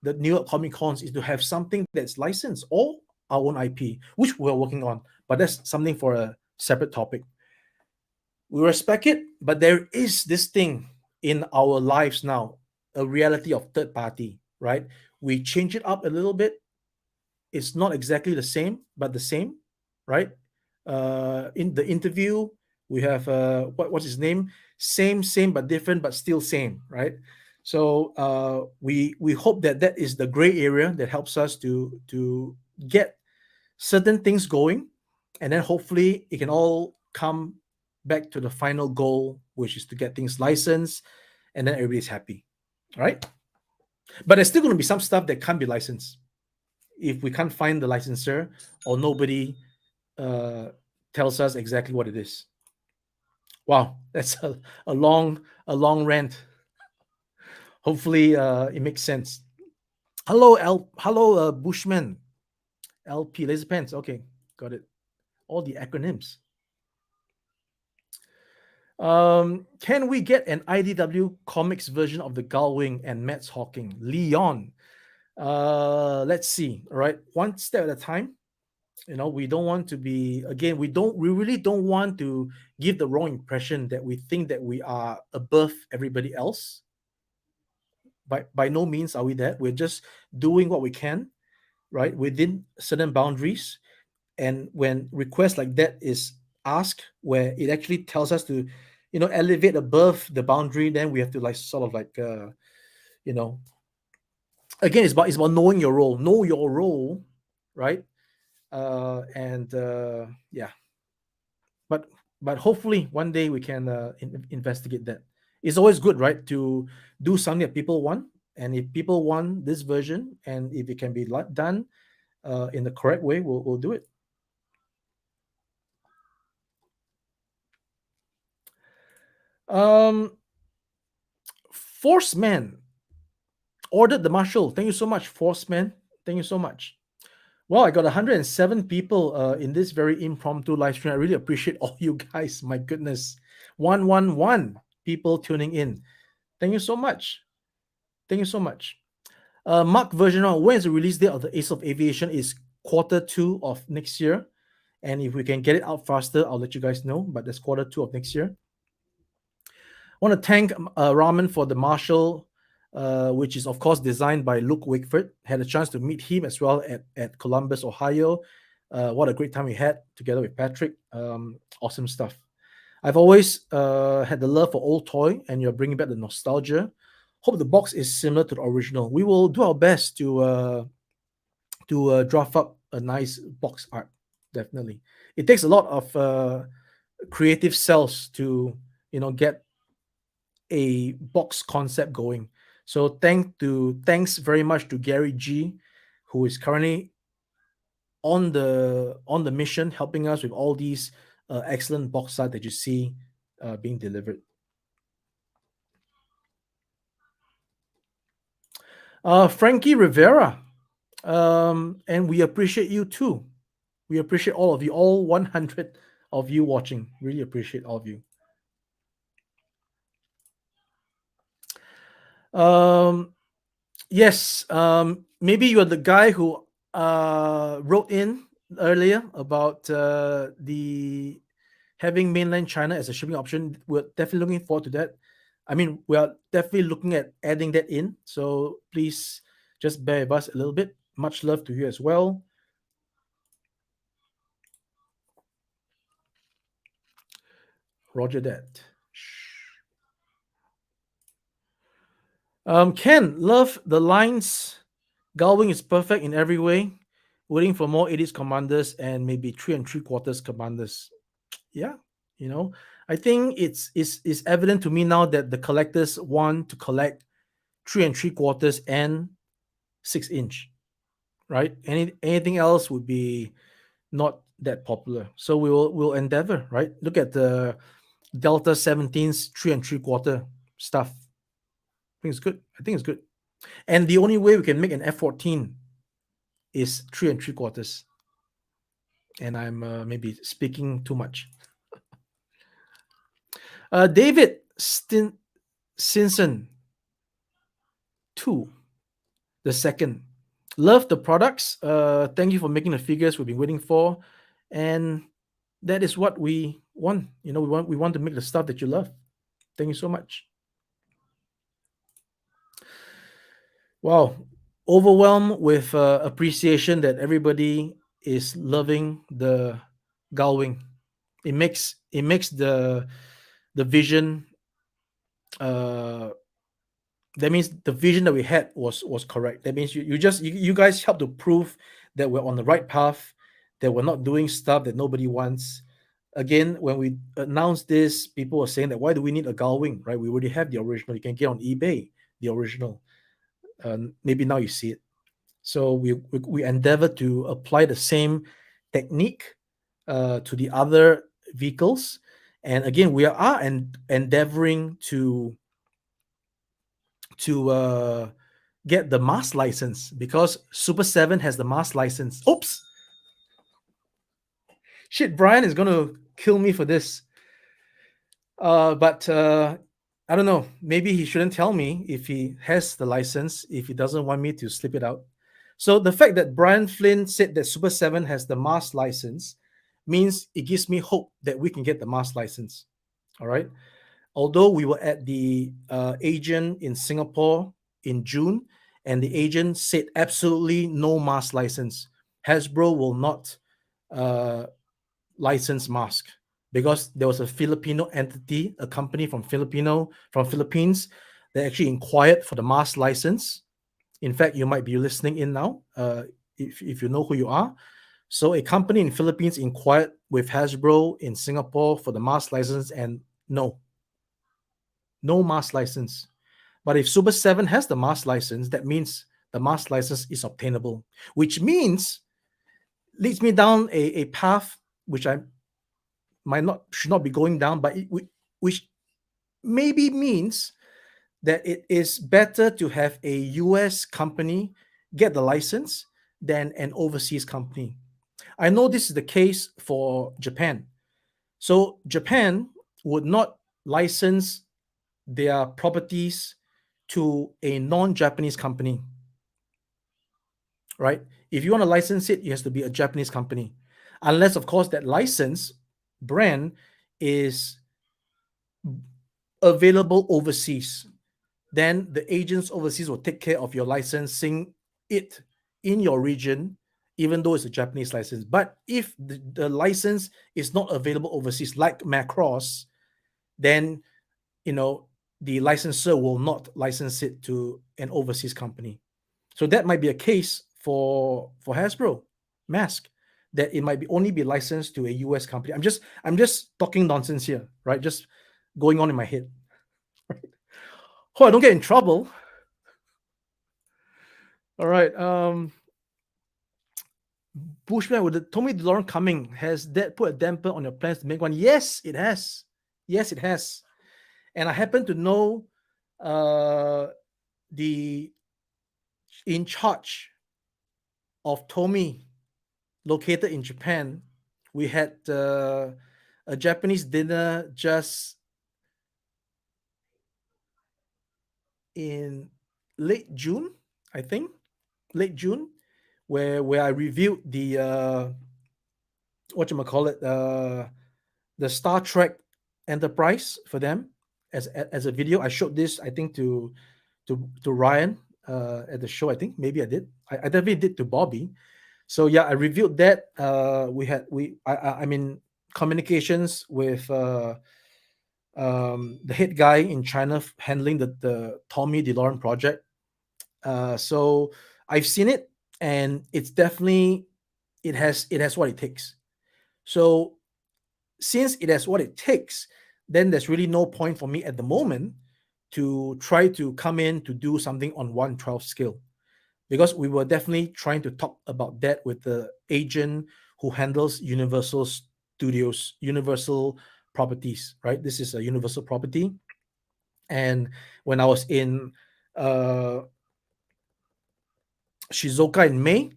the New York Comic Cons, is to have something that's licensed or our own IP, which we're working on. But that's something for a separate topic. We respect it, but there is this thing in our lives now, a reality of third party, right? We change it up a little bit. It's not exactly the same, but the same, right? In the interview, we have what's his name? Same, but different, but still same, right? So we hope that is the gray area that helps us to get certain things going, and then hopefully it can all come back to the final goal, which is to get things licensed, and then everybody's happy, right? But there's still going to be some stuff that can't be licensed if we can't find the licensor or nobody uh, tells us exactly what it is. Wow, that's a long rant. Hopefully, it makes sense. Hello, Bushman, LP, laser pens. Okay, got it. All the acronyms. Can we get an IDW comics version of the Gullwing and Matt's Hawking? Leon. Let's see. All right, one step at a time. We don't want to be, again, we really don't want to give the wrong impression that we think that we are above everybody else. By no means are we that. We're just doing what we can, right, within certain boundaries. And when requests like that is asked, where it actually tells us to elevate above the boundary, then we have to like sort of like again, it's about knowing your role. Know your role, right? And yeah, but hopefully one day we can investigate that. It's always good, right, to do something that people want. And if people want this version, and if it can be done in the correct way, we'll do it. Force Man ordered the Marshall. Thank you so much, Force Man. Thank you so much. Well, I got 107 people in this very impromptu live stream. I really appreciate all you guys. My goodness. 111 people tuning in. Thank you so much. Thank you so much. Mark Vergeron, when is the release date of the Ace of Aviation? Is Q2 of next year. And if we can get it out faster, I'll let you guys know. But that's Q2 of next year. I want to thank Raman for the Marshall, which is, of course, designed by Luke Wickford. Had a chance to meet him as well at Columbus, Ohio. What a great time we had together with Patrick. Awesome stuff. I've always had the love for old toy, and you're bringing back the nostalgia. Hope the box is similar to the original. We will do our best to draft up a nice box art. Definitely, it takes a lot of creative cells to get a box concept going. So thanks very much to Gary G, who is currently on the mission, helping us with all these excellent box art that you see being delivered. Frankie Rivera, and we appreciate you too. We appreciate all of you, all 100 of you watching. Really appreciate all of you. Yes, maybe you're the guy who wrote in earlier about the having mainland China as a shipping option. We're definitely looking forward to that. I mean, we are definitely looking at adding that in. So please just bear with us a little bit. Much love to you as well. Roger that. Ken, love the lines. Gullwing is perfect in every way. Waiting for more 80s commanders and maybe 3 3/4 commanders. Yeah, I think it's evident to me now that the collectors want to collect 3 3/4 and 6 inch, right? Anything else would be not that popular. So we'll endeavor, right? Look at the Delta 17's 3 3/4 stuff. I think it's good. I think it's good. And the only way we can make an F-14 is 3 3/4. And I'm maybe speaking too much. David Stinson 2, the second. Love the products. Thank you for making the figures we've been waiting for. And that is what we want. We want to make the stuff that you love. Thank you so much. Wow. Overwhelmed with appreciation that everybody is loving the Galwing. It makes the vision, uh that means the vision that we had was correct. That means you guys help to prove that we're on the right path, that we're not doing stuff that nobody wants. Again, when we announced this, people were saying that why do we need a gull wing, right? We already have the original. You can get on eBay the original. Maybe now you see it. So we endeavor to apply the same technique to the other vehicles, and again we are endeavoring to get the mass license because Super 7 has the mass license. Oops. Shit, Brian is going to kill me for this. But I don't know. Maybe he shouldn't tell me if he has the license, if he doesn't want me to slip it out. So the fact that Brian Flynn said that Super 7 has the mass license means it gives me hope that we can get the mass license. All right. Although we were at the agent in Singapore in June, and the agent said absolutely no mask license. Hasbro will not license mask because there was a Filipino entity, a company from Philippines, that actually inquired for the mask license. In fact, you might be listening in now, if you know who you are. So a company in Philippines inquired with Hasbro in Singapore for the mask license, and no mask license. But if Super 7 has the mask license, that means the mask license is obtainable, which means leads me down a path which I should not be going down, but which maybe means that it is better to have a US company get the license than an overseas company. I know this is the case for Japan. So Japan would not license their properties to a non-Japanese company, right? If you want to license it, it has to be a Japanese company, unless, of course, that license brand is available overseas. Then the agents overseas will take care of your licensing it in your region, even though it's a Japanese license. But if the license is not available overseas, like Macross, then the licensor will not license it to an overseas company. So that might be a case for Hasbro mask, that it might only be licensed to a US company. I'm just talking nonsense here, right? Just going on in my head. Oh, I don't get in trouble. All right. Bushman, with the Tommy DeLorean coming, has that put a damper on your plans to make one? Yes, it has. Yes, it has. And I happen to know the in charge of Tommy, located in Japan. We had a Japanese dinner just in late June, I think, late June, where I reviewed the the Star Trek Enterprise for them as a video. I showed this, I think, to Ryan at the show. I think maybe I did. I definitely did to Bobby. So yeah, I reviewed that. I'm in communications with the head guy in China handling the Tommy DeLorean project. So I've seen it, and it's definitely it has what it takes. So since it has what it takes, then there's really no point for me at the moment to try to come in to do something on 112 scale, because we were definitely trying to talk about that with the agent who handles Universal Studios, Universal Properties, right? This is a Universal property. And when I was in uh, Shizuoka in May,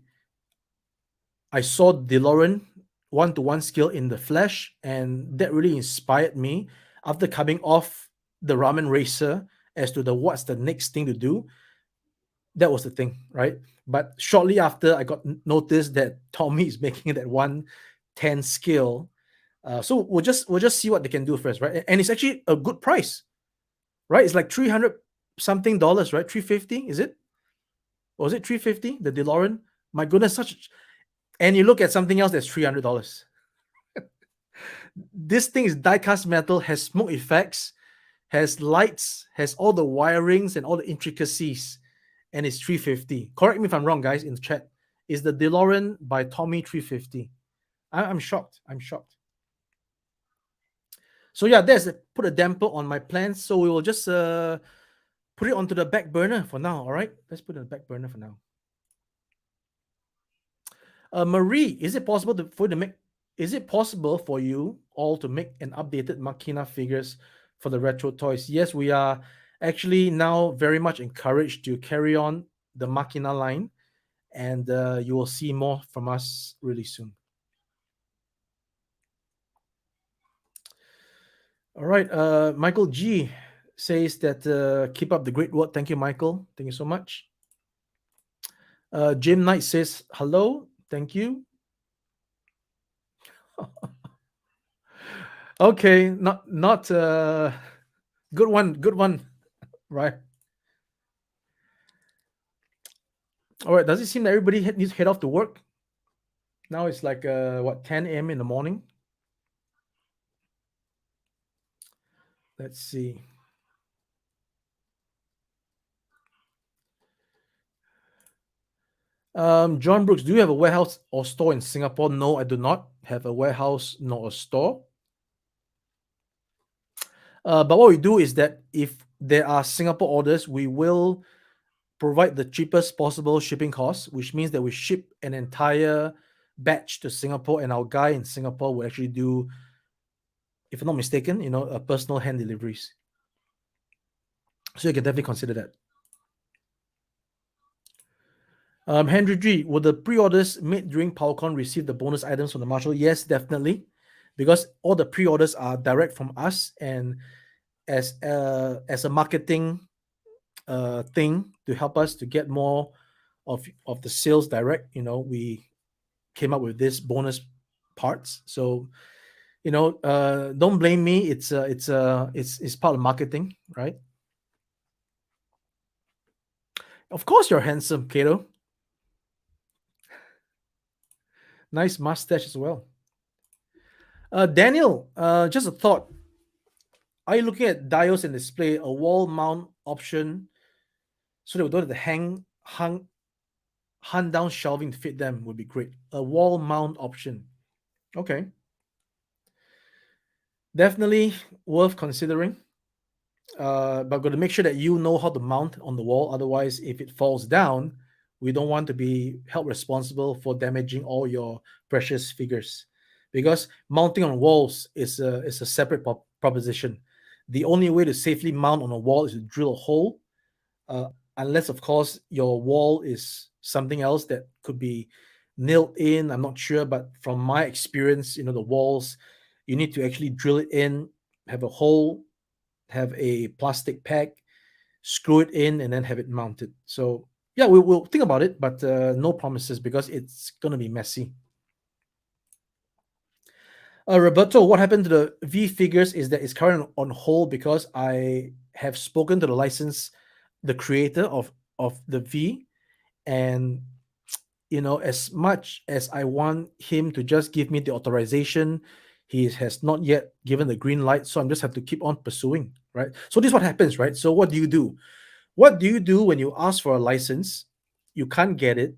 I saw DeLorean one-to-one scale in the flesh, and that really inspired me after coming off the ramen racer as to the what's the next thing to do. That was the thing, right? But shortly after, I got noticed that Tommy is making that 110 scale. So we'll just see what they can do first, right? And it's actually a good price, right? It's like 300 something dollars, right? 350, is it? Or was it 350? The DeLorean? My goodness, such. And you look at something else that's $300. This thing is die-cast metal, has smoke effects, has lights, has all the wirings and all the intricacies, and it's 350. Correct me if I'm wrong, guys, in the chat. Is the DeLorean by Tommy 350? I'm shocked. I'm shocked. So yeah, there's put a damper on my plans. So we will just put it onto the back burner for now. All right, let's put it on the back burner for now. Marie, is it possible for you to make? Is it possible for you all to make an updated Machina figures for the retro toys? Yes, we are actually now very much encouraged to carry on the Machina line, and you will see more from us really soon. All right, Michael G says that keep up the great work. Thank you, Michael. Thank you so much. Jim Knight says hello. Thank you. Okay, not good one, right? All right. Does it seem that everybody needs to head off to work? Now it's like what, 10 a.m. in the morning? Let's see. John Brooks, do you have a warehouse or store in Singapore? No, I do not have a warehouse nor a store. But what we do is that if there are Singapore orders, we will provide the cheapest possible shipping costs, which means that we ship an entire batch to Singapore, and our guy in Singapore will actually do, if I'm not mistaken, a personal hand deliveries. So you can definitely consider that. Henry G, will the pre-orders made during Powercon receive the bonus items from the Marshall? Yes, definitely, because all the pre-orders are direct from us, and as a marketing thing to help us to get more of the sales direct, we came up with this bonus parts. So don't blame me. It's part of marketing, right? Of course, you're handsome, Kato. Nice mustache as well. Daniel, just a thought. Are you looking at diodes and display, a wall mount option, so that we don't have to hand down shelving to fit them? Would be great. A wall mount option. Okay. Definitely worth considering. But got to make sure that you know how to mount on the wall. Otherwise, if it falls down, we don't want to be held responsible for damaging all your precious figures, because mounting on walls is a separate proposition. The only way to safely mount on a wall is to drill a hole, uh, unless of course your wall is something else that could be nailed in. I'm not sure, but from my experience, the walls, you need to actually drill it in, have a hole, have a plastic pack, screw it in, and then have it mounted. So yeah, we'll think about it, but no promises, because it's gonna be messy. Roberto, what happened to the V figures is that it's currently on hold because I have spoken to the creator of the V, and as much as I want him to just give me the authorization, he has not yet given the green light. So I'm just have to keep on pursuing, right? So this is what happens, right? So what do you do? What do you do when you ask for a license, you can't get it?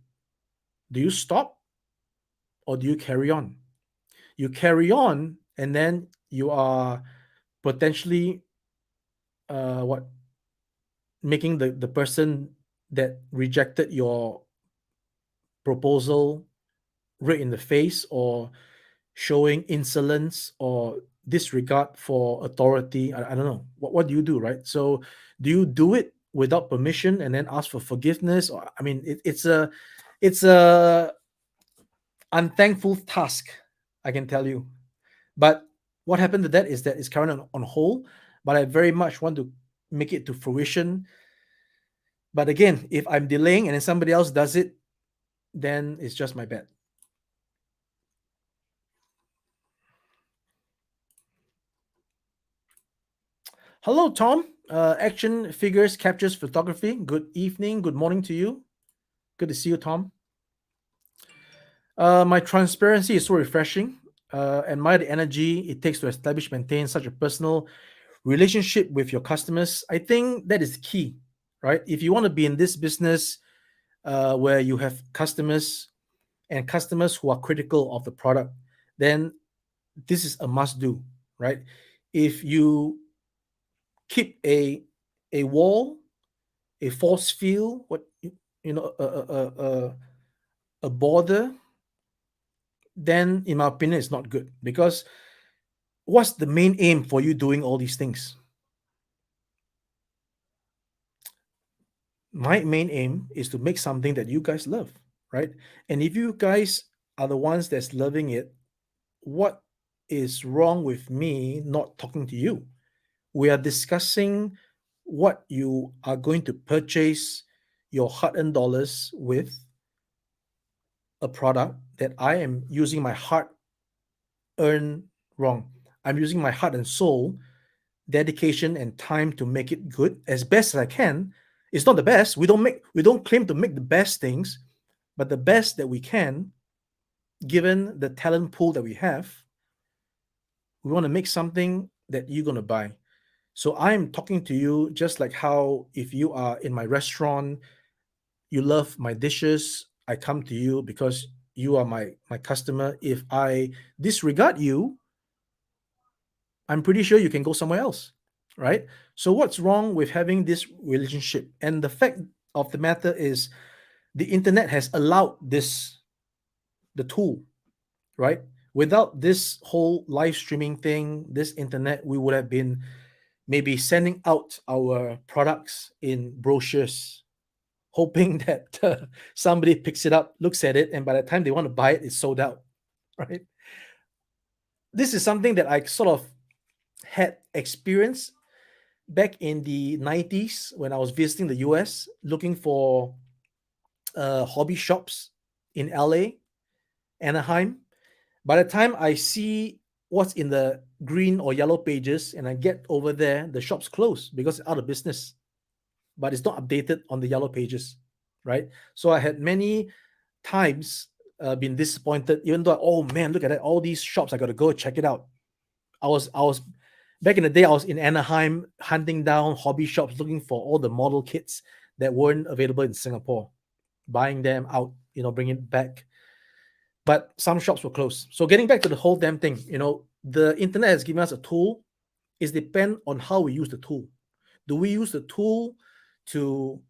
Do you stop, or do you carry on? You carry on, and then you are potentially what making the person that rejected your proposal red in the face, or showing insolence or disregard for authority. I don't know. What do you do, right? So do you do it without permission and then ask for forgiveness? Or I mean, it's a unthankful task, I can tell you. But what happened to that is that it's currently on hold. But I very much want to make it to fruition. But again, if I'm delaying and then somebody else does it, then it's just my bad. Hello, Tom. Action Figures Captures Photography. Good evening. Good morning to you. Good to see you, Tom. My transparency is so refreshing. Admire the energy it takes to establish, maintain such a personal relationship with your customers. I think that is key, right? If you want to be in this business where you have customers and customers who are critical of the product, then this is a must do, right? If you keep a wall, a force field, a border, then in my opinion, it's not good. Because what's the main aim for you doing all these things? My main aim is to make something that you guys love, right? And if you guys are the ones that's loving it, what is wrong with me not talking to you? We are discussing what you are going to purchase your hard-earned dollars with, a product that I am using my hard earned wrong. I'm using my heart and soul, dedication and time to make it good as best as I can. It's not the best. We don't claim to make the best things, but the best that we can, given the talent pool that we have. We want to make something that you're going to buy. So I'm talking to you just like how if you are in my restaurant, you love my dishes, I come to you because you are my customer. If I disregard you, I'm pretty sure you can go somewhere else, right? So what's wrong with having this relationship? And the fact of the matter is the internet has allowed this, the tool, right? Without this whole live streaming thing, this internet, we would have been maybe sending out our products in brochures, hoping that somebody picks it up, looks at it, and by the time they want to buy it, it's sold out, right? This is something that I sort of had experience back in the 90s when I was visiting the US looking for hobby shops in LA, Anaheim. By the time I see what's in the green or yellow pages and I get over there, the shop's closed because it's out of business, but it's not updated on the yellow pages, right? So I had many times been disappointed, even though, oh man, look at that, all these shops, I got to go check it out. I was back in the day, I was in Anaheim hunting down hobby shops looking for all the model kits that weren't available in Singapore, buying them out, bringing it back. But some shops were closed. So getting back to the whole damn thing, the internet has given us a tool. It depends on how we use the tool. Do we use the tool to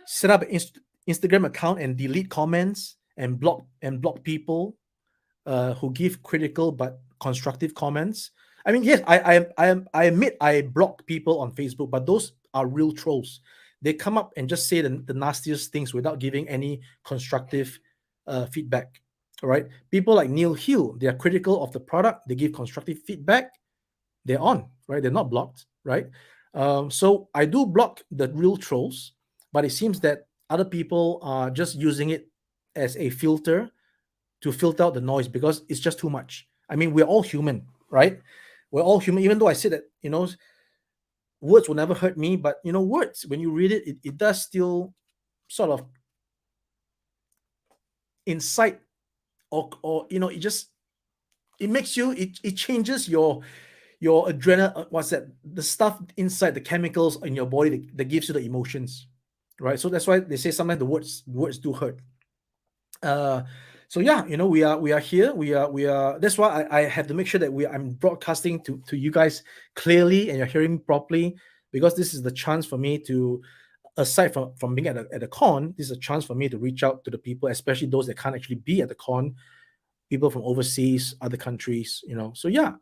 set up an Instagram account and delete comments and block people who give critical but constructive comments? I mean, yes, I admit I block people on Facebook, but those are real trolls. They come up and just say the nastiest things without giving any constructive feedback. All right, people like Neil Hill, they are critical of the product. They give constructive feedback. They're on, right? They're not blocked, right? So I do block the real trolls, but it seems that other people are just using it as a filter to filter out the noise because it's just too much. I mean, we're all human, right? We're all human, even though I said that, words will never hurt me, but, words, when you read it, it does still sort of incite or it makes you, it changes your adrenaline, what's that? The stuff inside the chemicals in your body that gives you the emotions, right? So that's why they say sometimes the words do hurt. So yeah, we are here. We are. That's why I have to make sure that I'm broadcasting to you guys clearly and you're hearing me properly, because this is the chance for me to aside from being at a con, this is a chance for me to reach out to the people, especially those that can't actually be at the con, people from overseas, other countries, So yeah,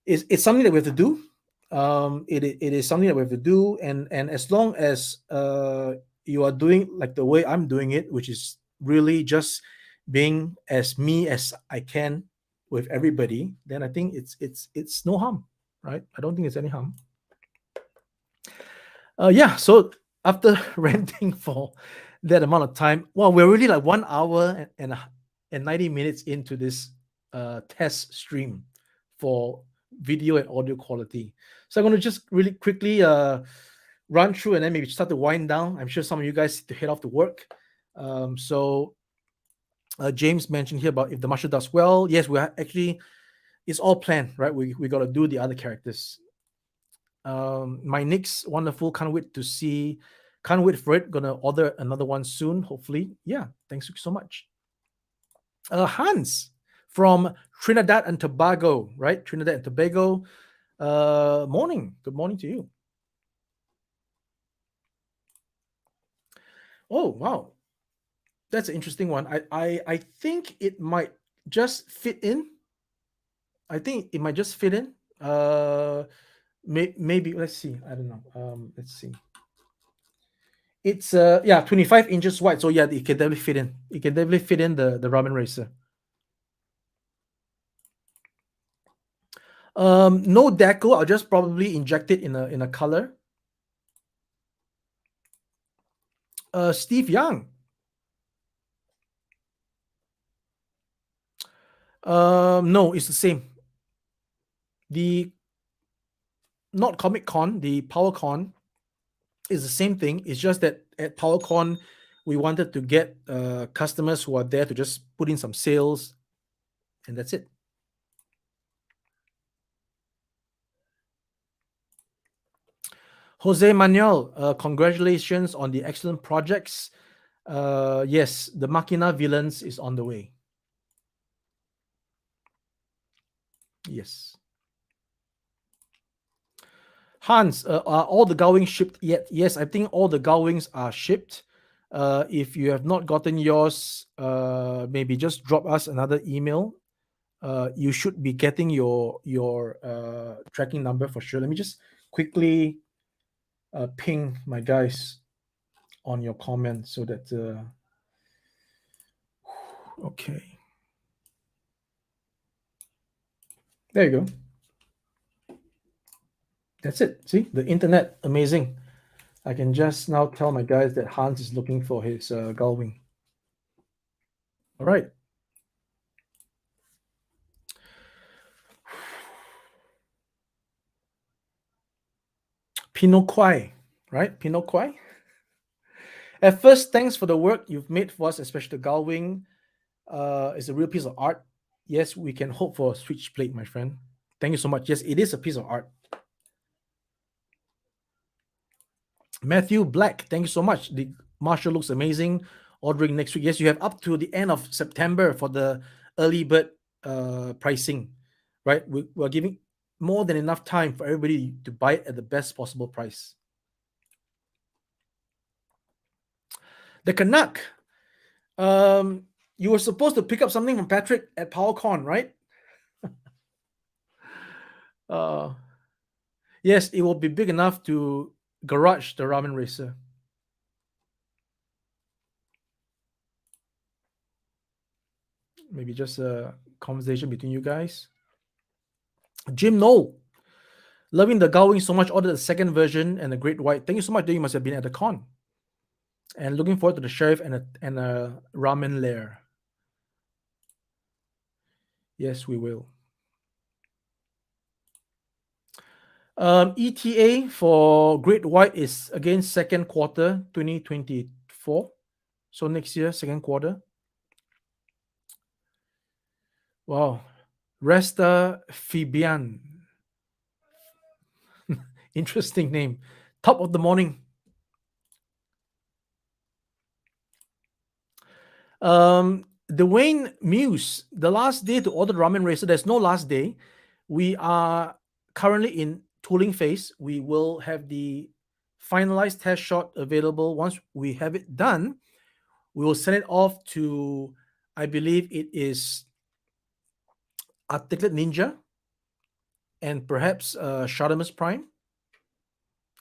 it's something that we have to do. It is something that we have to do, and as long as you are doing like the way I'm doing it, which is really just being as me as I can with everybody, then I think it's no harm, right? I don't think it's any harm. Yeah. So after renting for that amount of time, well, we're really like 1 hour and 90 minutes into this test stream for video and audio quality. So I'm going to just really quickly run through and then maybe start to wind down. I'm sure some of you guys need to head off to work. So James mentioned here about if the marshal does well. Yes, we are actually, it's all planned, right? We got to do the other characters. My Nick's wonderful. Can't wait for it. Gonna order another one soon, hopefully. Yeah, thanks so much. Hans from Trinidad and Tobago, right? Trinidad and Tobago. Morning. Good morning to you. Oh, wow. That's an interesting one. I think it might just fit in. I think it might just fit in. Maybe let's see. I don't know. Let's see. It's 25 inches wide, so yeah, it can definitely fit in. It can definitely fit in the ramen racer. No deco. I'll just probably inject it in a color. Steve Young. No, it's the same. The not Comic Con, the Powercon is the same thing. It's just that at Powercon, we wanted to get customers who are there to just put in some sales, and that's it. Jose Manuel, congratulations on the excellent projects. Yes, the Machina Villains is on the way. Yes. Hans, are all the Gowings shipped yet? Yes, I think all the Gowings are shipped. If you have not gotten yours, maybe just drop us another email. You should be getting your tracking number for sure. Let me just quickly ping my guys on your comment so that okay, there you go. That's it. See, the internet, amazing. I can just now tell my guys that Hans is looking for his Gullwing. All right. Pinot Quai, right? Pinot Quai. At first, thanks for the work you've made for us, especially the Gullwing. It's a real piece of art. Yes, we can hope for a switchblade, my friend. Thank you so much. Yes, it is a piece of art. Matthew Black, thank you so much. The Marshall looks amazing. Ordering next week. Yes, you have up to the end of September for the early bird pricing, right? We're giving more than enough time for everybody to buy it at the best possible price. The Canuck. You were supposed to pick up something from Patrick at Powercon, right? Yes, it will be big enough to garage the ramen racer. Maybe just a conversation between you guys. Jim No, loving the Gowing so much. Ordered the second version and the Great White. Thank you so much. You must have been at the con. And looking forward to the Sheriff and a ramen lair. Yes, we will. ETA for Great White is again second quarter 2024. So next year, second quarter. Wow. Resta Fibian. Interesting name. Top of the morning. Dwayne Muse, the last day to order ramen racer. There's no last day. We are currently in tooling phase. We will have the finalized test shot available. Once we have it done, we will send it off to, I believe it is Articulate Ninja and perhaps Shadamus Prime.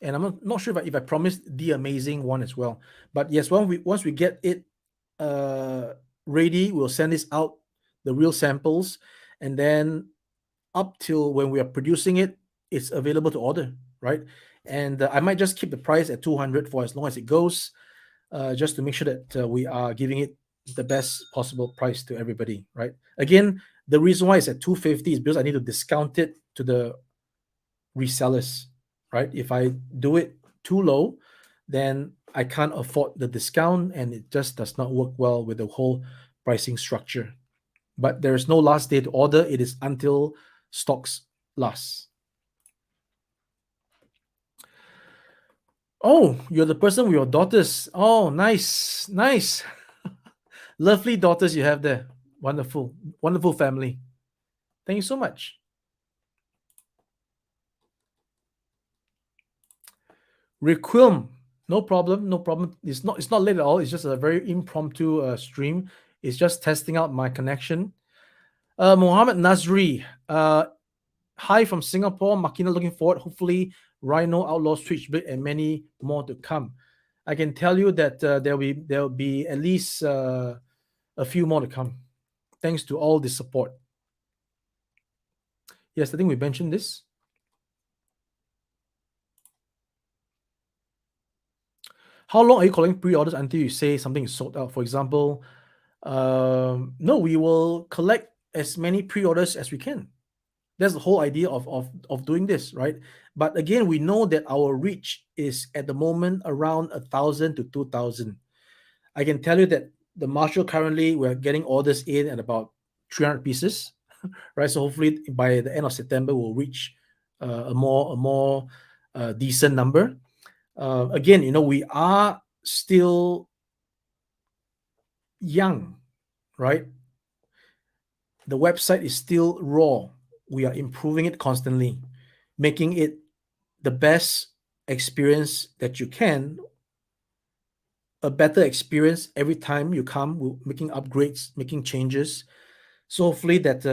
And I'm not sure if I promised the amazing one as well. But yes, once we get it uh, ready, we'll send this out, the real samples, and then up till when we are producing it, it's available to order, right? And I might just keep the price at 200 for as long as it goes, just to make sure that we are giving it the best possible price to everybody, right? Again, the reason why it's at 250 is because I need to discount it to the resellers, right? If I do it too low, then I can't afford the discount and it just does not work well with the whole pricing structure. But there is no last day to order, it is until stocks last. Oh, you're the person with your daughters. Oh, nice, nice. Lovely daughters you have there. Wonderful, wonderful family. Thank you so much. Requiem, no problem, no problem. It's not late at all. It's just a very impromptu stream. It's just testing out my connection. Mohammed Nazri, hi from Singapore. Makina looking forward. Hopefully, Rhino, Outlaw, Switchblade, and many more to come. I can tell you that there'll be at least a few more to come. Thanks to all the support. Yes, I think we mentioned this. How long are you calling pre-orders until you say something is sold out? For example, no, we will collect as many pre-orders as we can. That's the whole idea of doing this, right? But again, we know that our reach is at the moment around 1,000 to 2,000. I can tell you that the Marshall currently we're getting orders in at about 300 pieces, right? So hopefully by the end of September we'll reach a more decent number. Again, we are still young, right? The website is still raw. We are improving it constantly, making it the best experience that you can, a better experience every time you come. We're making upgrades, making changes. So hopefully that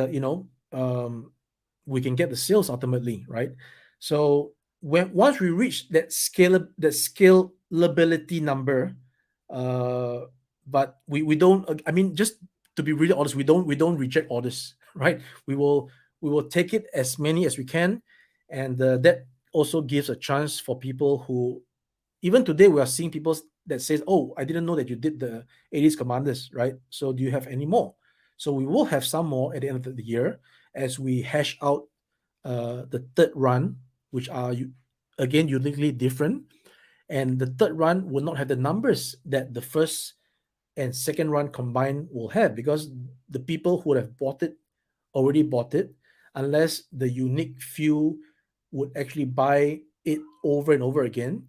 we can get the sales ultimately, right? So once we reach that scalability number, uh, but we don't. I mean, just to be really honest, we don't reject orders, right? We will take it as many as we can, and that also gives a chance for people who, even today we are seeing people that says, oh, I didn't know that you did the 80s commanders, right? So do you have any more? So we will have some more at the end of the year as we hash out the third run, which are again uniquely different. And the third run will not have the numbers that the first and second run combined will have, because the people who would have bought it already bought it, unless the unique few would actually buy it over and over again.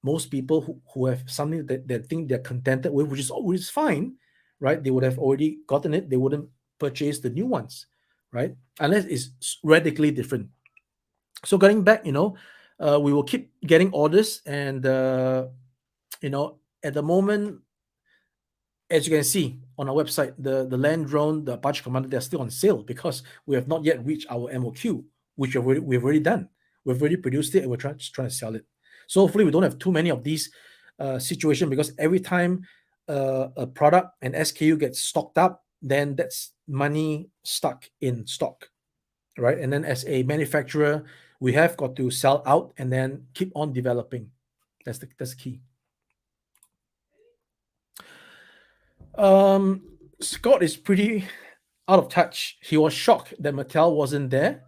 Most people who have something that they think they're contented with, which is always fine, right? They would have already gotten it. They wouldn't purchase the new ones, right? Unless it's radically different. So getting back, we will keep getting orders, and at the moment, as you can see on our website, the land drone, the Apache Commander, they're still on sale because we have not yet reached our MOQ, which we've already done. We've already produced it and we're trying to sell it. So hopefully we don't have too many of these situations, because every time a product, an SKU gets stocked up, then that's money stuck in stock, right? And then as a manufacturer, we have got to sell out and then keep on developing. That's key. Scott is pretty out of touch. He was shocked that Mattel wasn't there,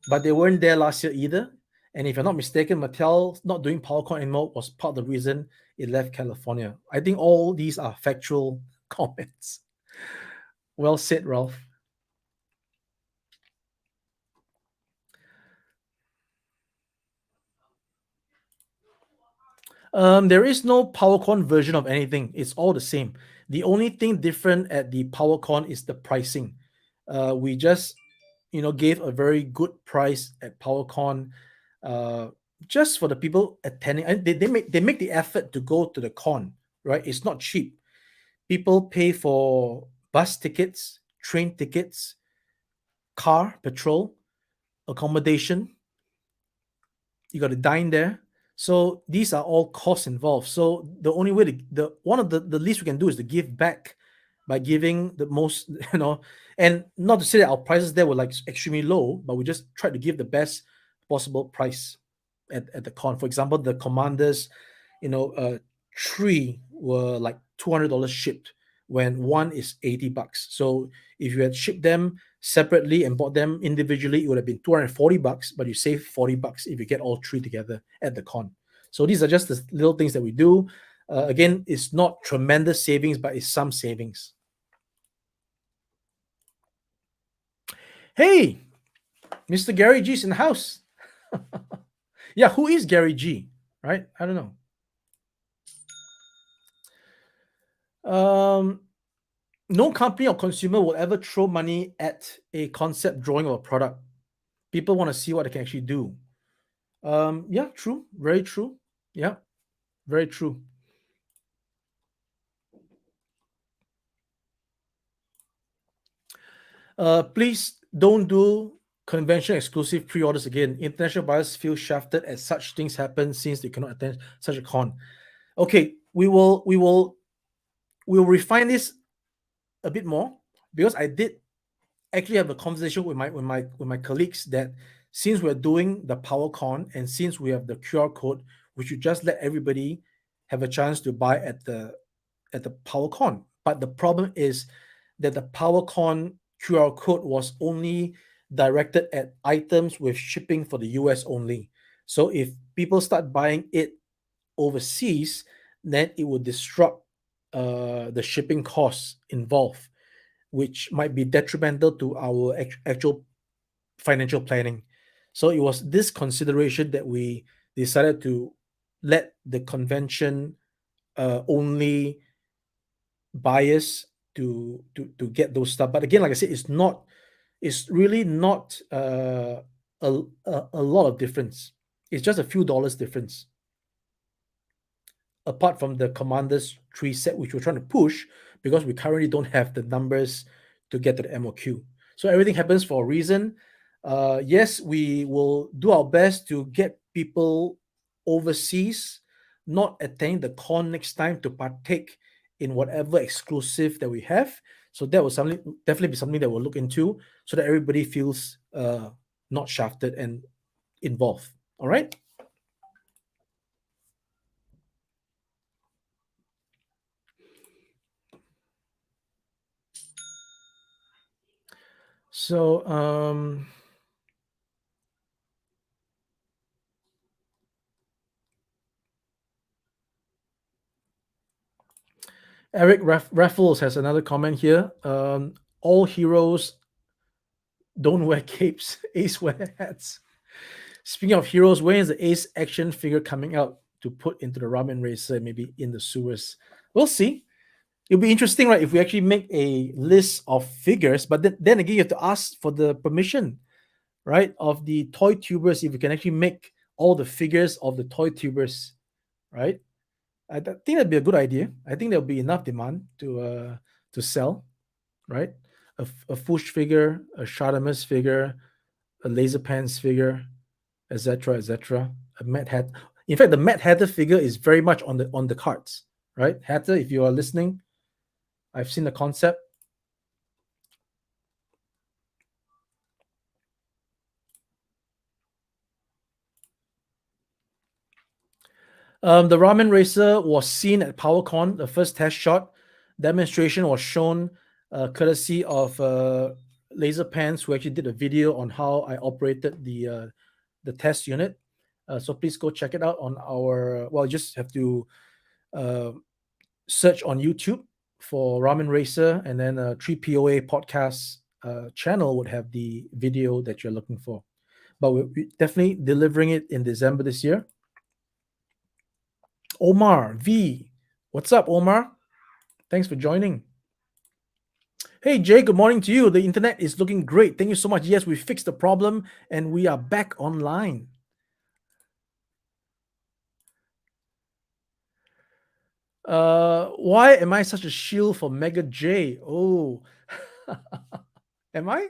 but they weren't there last year either. And if I'm not mistaken, Mattel not doing Powercon anymore was part of the reason it left California. I think all these are factual comments. Well said, Ralph. There is no PowerCon version of anything. It's all the same. The only thing different at the PowerCon is the pricing. We just, gave a very good price at PowerCon. just for the people attending. And they make the effort to go to the con, right? It's not cheap. People pay for bus tickets, train tickets, car, petrol, accommodation. You got to dine there. So these are all costs involved. So the only way to the one of the least we can do is to give back by giving the most, and not to say that our prices there were like extremely low, but we just tried to give the best possible price at the con. For example, the commanders, you know, uh, three were like $200 shipped when one is $80. So if you had shipped them separately and bought them individually, it would have been $240, but you save $40 if you get all three together at the con. So these are just the little things that we do. Again, it's not tremendous savings, but it's some savings. Hey, Mr. Gary G's in the house. Yeah, who is Gary G? Right? I don't know. No company or consumer will ever throw money at a concept drawing of a product. People want to see what they can actually do. Yeah, true. Very true. Yeah, very true. Please don't do convention exclusive pre-orders again. International buyers feel shafted as such things happen since they cannot attend such a con. Okay, we will refine this a bit more because I did actually have a conversation with my colleagues that since we're doing the Powercon and since we have the QR code, we should just let everybody have a chance to buy at the Powercon. But the problem is that the Powercon QR code was only directed at items with shipping for the US only. So if people start buying it overseas, then it would disrupt the shipping costs involved, which might be detrimental to our actual financial planning. So it was this consideration that we decided to let the convention only buyers to get those stuff. But again, like I said, it's really not a lot of difference. It's just a few dollars difference apart from the Commander's 3 set, which we're trying to push because we currently don't have the numbers to get to the MOQ. So everything happens for a reason. Yes, we will do our best to get people overseas not attending the con next time to partake in whatever exclusive that we have. So that will definitely be something that we'll look into so that everybody feels not shafted and involved. All right. So Eric Raffles has another comment here. All heroes don't wear capes. Ace wear hats. Speaking of heroes, when is the Ace action figure coming out to put into the ramen racer, maybe in the sewers? We'll see. It'll be interesting, right? If we actually make a list of figures, but then again, you have to ask for the permission, right? Of the toy tubers, if we can actually make all the figures of the toy tubers, right? I think that'd be a good idea. I think there'll be enough demand to sell, right? A Fush figure, a Shadamus figure, a Laser Pants figure, etc., etc. A Mad Hat. In fact, the Mad Hatter figure is very much on the cards, right? Hatter, if you are listening, I've seen the concept. The ramen racer was seen at PowerCon. The first test shot demonstration was shown courtesy of Laser Pants, who actually did a video on how I operated the test unit. So please go check it out on our. Well, you just have to uh, search on YouTube for Ramen Racer, and then 3POA podcast channel would have the video that you're looking for. But we're definitely delivering it in December this year. Omar V. What's up, Omar? Thanks for joining. Hey, Jay, good morning to you. The internet is looking great. Thank you so much. Yes, we fixed the problem and we are back online. Why am I such a shield for Mega J? Oh, am I?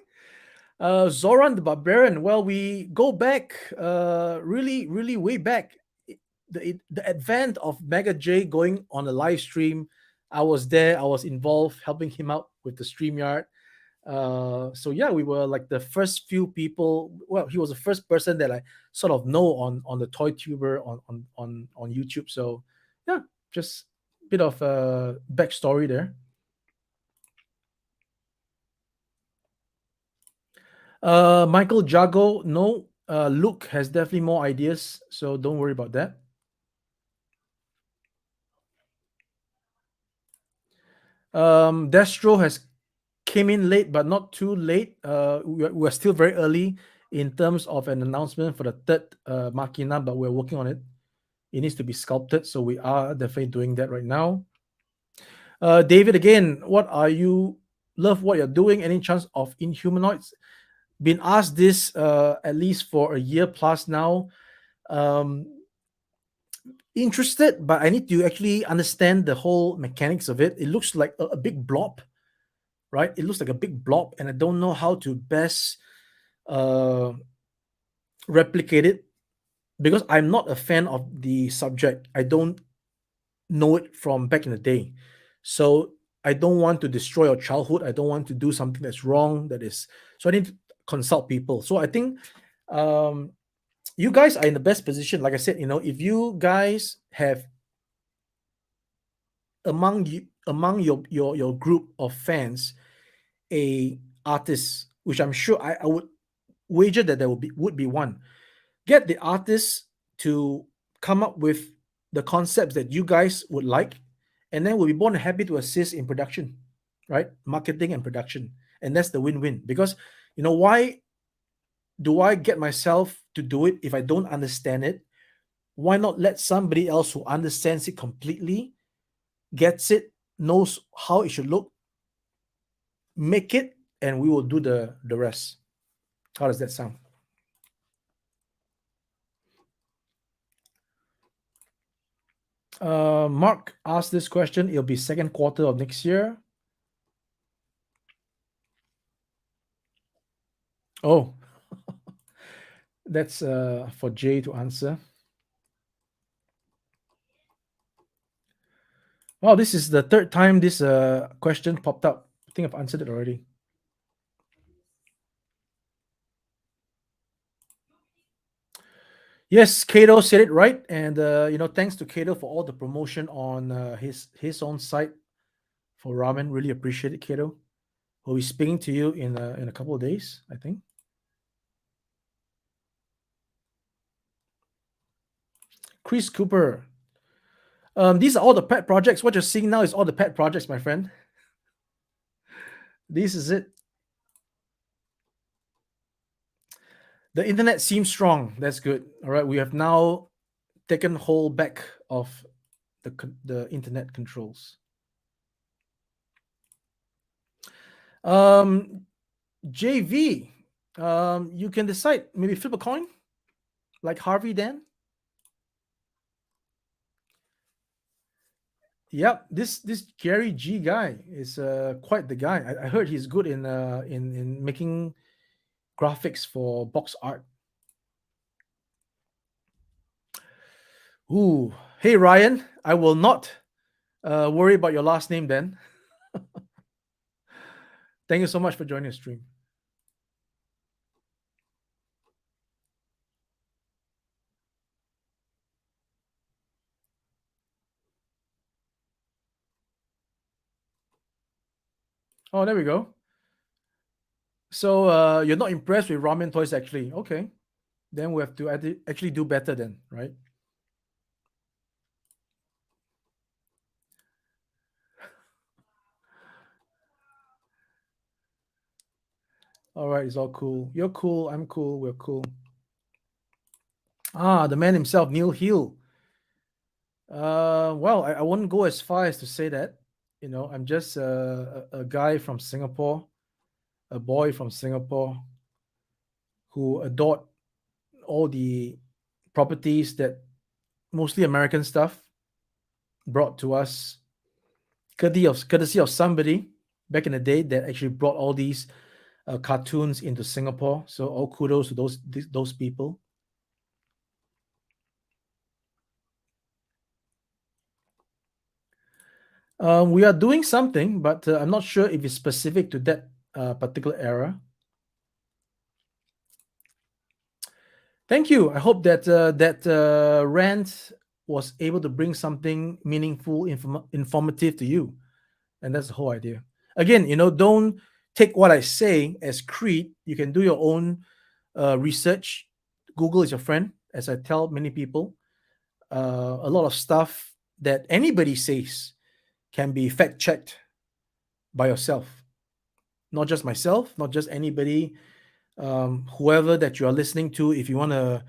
Zoran the Barbarian. Well, we go back, really, really way back. The advent of Mega J going on a live stream. I was there. I was involved, helping him out with the StreamYard. So yeah, we were like the first few people. Well, he was the first person that I sort of know on the Toy Tuber on YouTube. So yeah, just bit of a backstory there. Michael Jago, no. Luke has definitely more ideas, so don't worry about that. Destro has came in late, but not too late. We're still very early in terms of an announcement for the third Machina, but we're working on it. It needs to be sculpted, so we are definitely doing that right now. David, again, what are you love what you're doing? Any chance of Inhumanoids? Been asked this at least for a year plus now. Um, Interested, but I need to actually understand the whole mechanics of it. It looks like a big blob, right? It looks like a big blob, and I don't know how to best uh, replicate it because I'm not a fan of the subject. I don't know it from back in the day. So I don't want to destroy your childhood. I don't want to do something that's wrong. That is, so I need to consult people. So I think um, you guys are in the best position. Like I said, if you guys have among your group of fans a artist, which I'm sure I would wager that there would be one. Get the artist to come up with the concepts that you guys would like, and then we'll be more than happy to assist in production, right? Marketing and production, and that's the win-win. Because why do I get myself to do it if I don't understand it? Why not let somebody else who understands it completely, gets it, knows how it should look, make it, and we will do the rest. How does that sound? Mark asked this question. It'll be second quarter of next year. Oh, that's for Jay to answer. Wow, this is the third time this question popped up. I think I've answered it already. Yes, Kato said it right, and thanks to Kato for all the promotion on his own site for ramen. Really appreciate it, Kato. We'll be speaking to you in a couple of days, I think. Chris Cooper. These are all the pet projects. What you're seeing now is all the pet projects, my friend. This is it. The internet seems strong. That's good. All right, we have now taken hold back of the internet controls. JV, you can decide. Maybe flip a coin, like Harvey. Then, yep. This Gary G guy is quite the guy. I heard he's good in making graphics for box art. Ooh, hey Ryan, I will not worry about your last name then. Thank you so much for joining the stream. Oh, there we go. So you're not impressed with ramen toys, actually? Okay, then we have to actually do better then, right? All right, it's all cool. You're cool. I'm cool. We're cool. Ah, the man himself, Neil Hill. Well, I wouldn't go as far as to say that. I'm just a guy from Singapore, a boy from Singapore who adored all the properties that mostly American stuff. brought to us courtesy of somebody back in the day that actually brought all these cartoons into Singapore. So all kudos to those people. We are doing something, but I'm not sure if it's specific to that particular era. Thank you. I hope that that rant was able to bring something meaningful, informative to you, and that's the whole idea. Again, don't take what I say as creed. You can do your own research. Google is your friend, as I tell many people. A lot of stuff that anybody says can be fact checked by yourself, not just myself, not just anybody, whoever that you are listening to. If you want to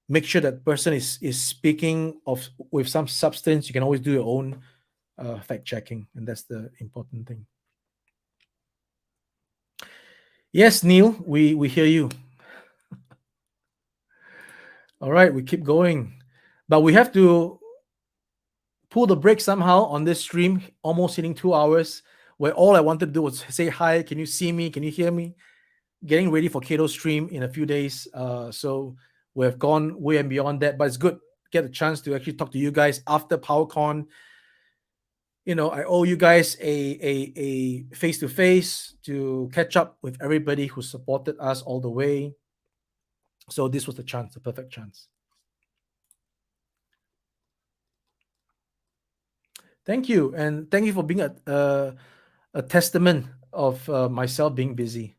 make sure that person is speaking of with some substance, you can always do your own fact checking, and that's the important thing. Yes, Neil, we hear you. All right, we keep going, but we have to pull the brake somehow on this stream, almost hitting 2 hours, where all I wanted to do was say hi. Can you see me? Can you hear me? Getting ready for Kato stream in a few days. So we have gone way and beyond that, but it's good get a chance to actually talk to you guys after PowerCon. I owe you guys a face to face to catch up with everybody who supported us all the way. So this was the chance, the perfect chance. Thank you, and thank you for being a testament of myself being busy.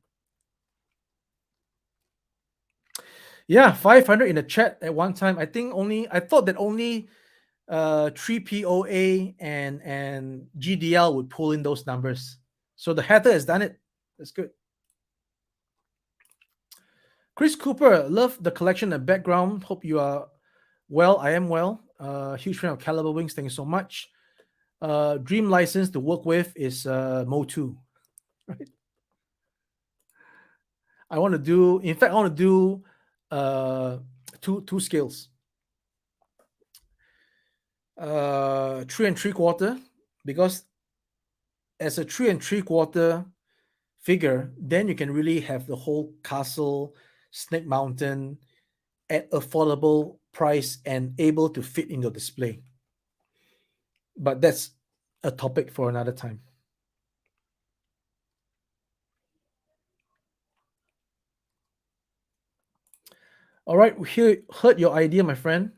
Yeah, 500 in the chat at one time. I thought that only 3POA and GDL would pull in those numbers. So the hatter has done it. That's good. Chris Cooper, love the collection and background. Hope you are well. I am well. Huge fan of Caliber Wings. Thank you so much. Dream license to work with is Mo 2. Right? In fact, I want to do two scales. 3 3/4, because as a 3 3/4 figure, then you can really have the whole castle, Snake Mountain at affordable price and able to fit in your display. But that's a topic for another time. All right, heard your idea, my friend.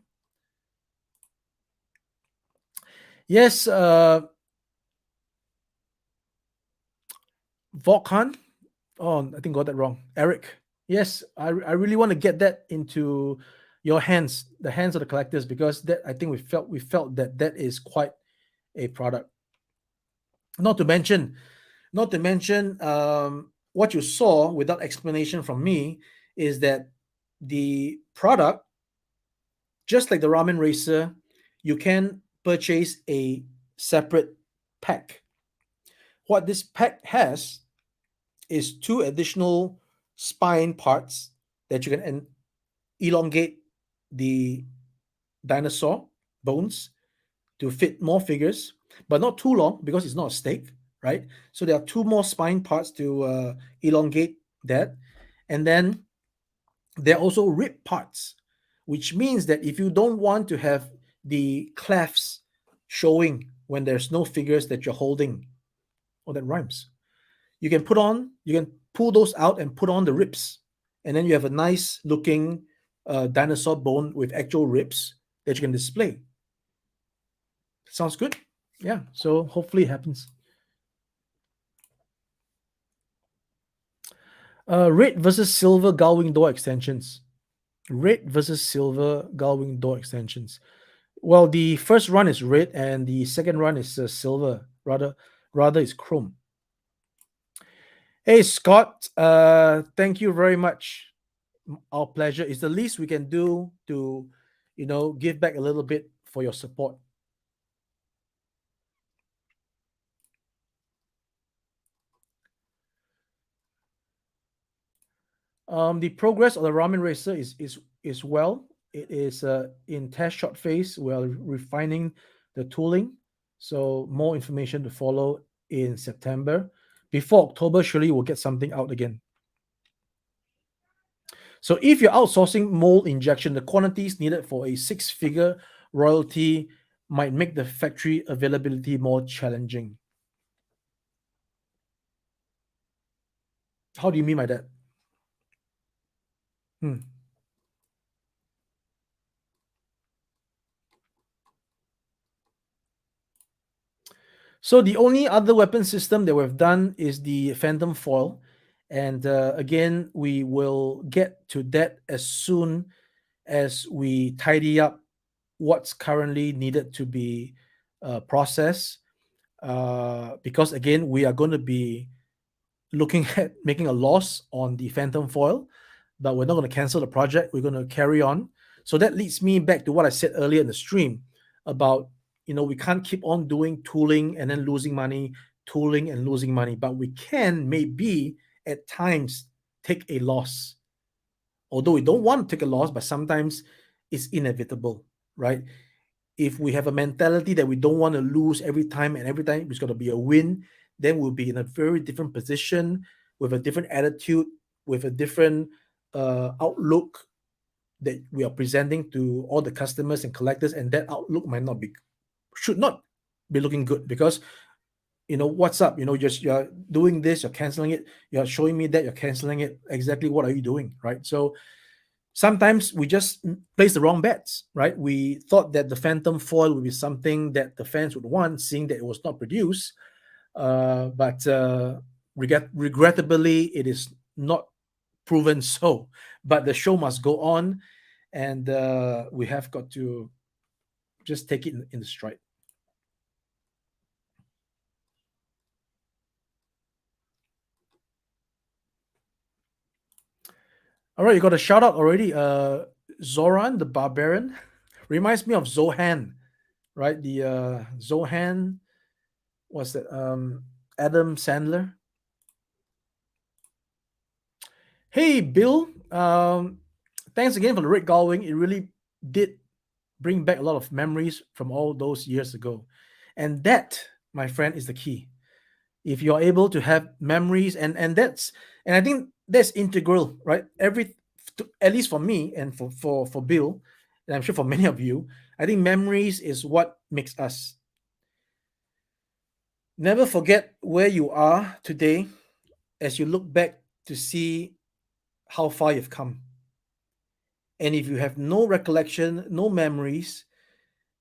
Yes, Volkan. Oh, I think got that wrong. Eric. Yes, I really want to get that into your hands, the hands of the collectors, because that I think we felt that that is quite a product. Not to mention, what you saw without explanation from me is that the product, just like the ramen racer, you can purchase a separate pack. What this pack has is two additional spine parts that you can elongate the dinosaur bones to fit more figures, but not too long because it's not a steak, right? So there are two more spine parts to elongate that. And then there are also rib parts, which means that if you don't want to have the clefts showing when there's no figures that you're holding, oh, that rhymes. You can pull those out and put on the ribs. And then you have a nice looking dinosaur bone with actual ribs that you can display. Sounds good. Yeah. So hopefully it happens. Red versus silver gull-wing door extensions. Red versus silver gull-wing door extensions. Well, the first run is red, and the second run is silver. Rather, it's chrome. Hey Scott, thank you very much. Our pleasure. It's the least we can do to, give back a little bit for your support. The progress of the ramen racer is well. It is in test shot phase. We are refining the tooling. So more information to follow in September. Before October, surely we'll get something out again. So if you're outsourcing mold injection, the quantities needed for a six-figure royalty might make the factory availability more challenging. How do you mean by that? Hmm. So the only other weapon system that we've done is the Phantom Foil, and again, we will get to that as soon as we tidy up what's currently needed to be processed. Because again, we are going to be looking at making a loss on the Phantom Foil, but we're not going to cancel the project. We're going to carry on. So that leads me back to what I said earlier in the stream about, we can't keep on doing tooling and then losing money, tooling and losing money, but we can maybe at times take a loss. Although we don't want to take a loss, but sometimes it's inevitable, right? If we have a mentality that we don't want to lose every time it's going to be a win, then we'll be in a very different position with a different attitude, with a different outlook that we are presenting to all the customers and collectors, and that outlook should not be looking good because what's up, you're doing this, you're canceling it, you're showing me that you're canceling it. Exactly what are you doing, right? So sometimes we just place the wrong bets, right? We thought that the Phantom Foil would be something that the fans would want, seeing that it was not produced. But regrettably, it is not proven so. But the show must go on, and we have got to just take it in the stride. All right, you got a shout out already. Zoran the Barbarian reminds me of Zohan, right? The Zohan, what's that? Adam Sandler. Hey, Bill. Thanks again for the Red Galwing. It really did bring back a lot of memories from all those years ago. And that, my friend, is the key. If you're able to have memories, and I think that's integral, right? At least for me and for Bill, and I'm sure for many of you, I think memories is what makes us. Never forget where you are today as you look back to see how far you've come. And if you have no recollection, no memories,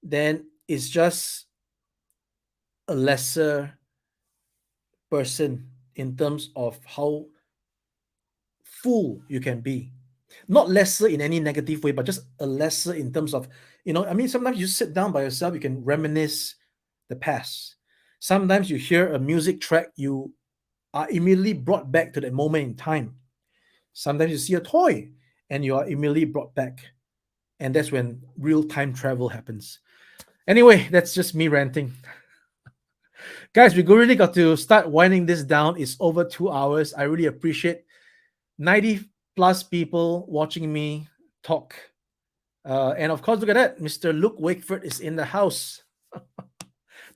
then it's just a lesser person in terms of how full you can be. Not lesser in any negative way, but just a lesser in terms of, I mean, sometimes you sit down by yourself, you can reminisce the past. Sometimes you hear a music track, you are immediately brought back to that moment in time. Sometimes you see a toy and you are immediately brought back. And that's when real time travel happens. Anyway, that's just me ranting. Guys, we really got to start winding this down. It's over 2 hours. I really appreciate 90 plus people watching me talk. And of course, look at that. Mr. Luke Wakeford is in the house.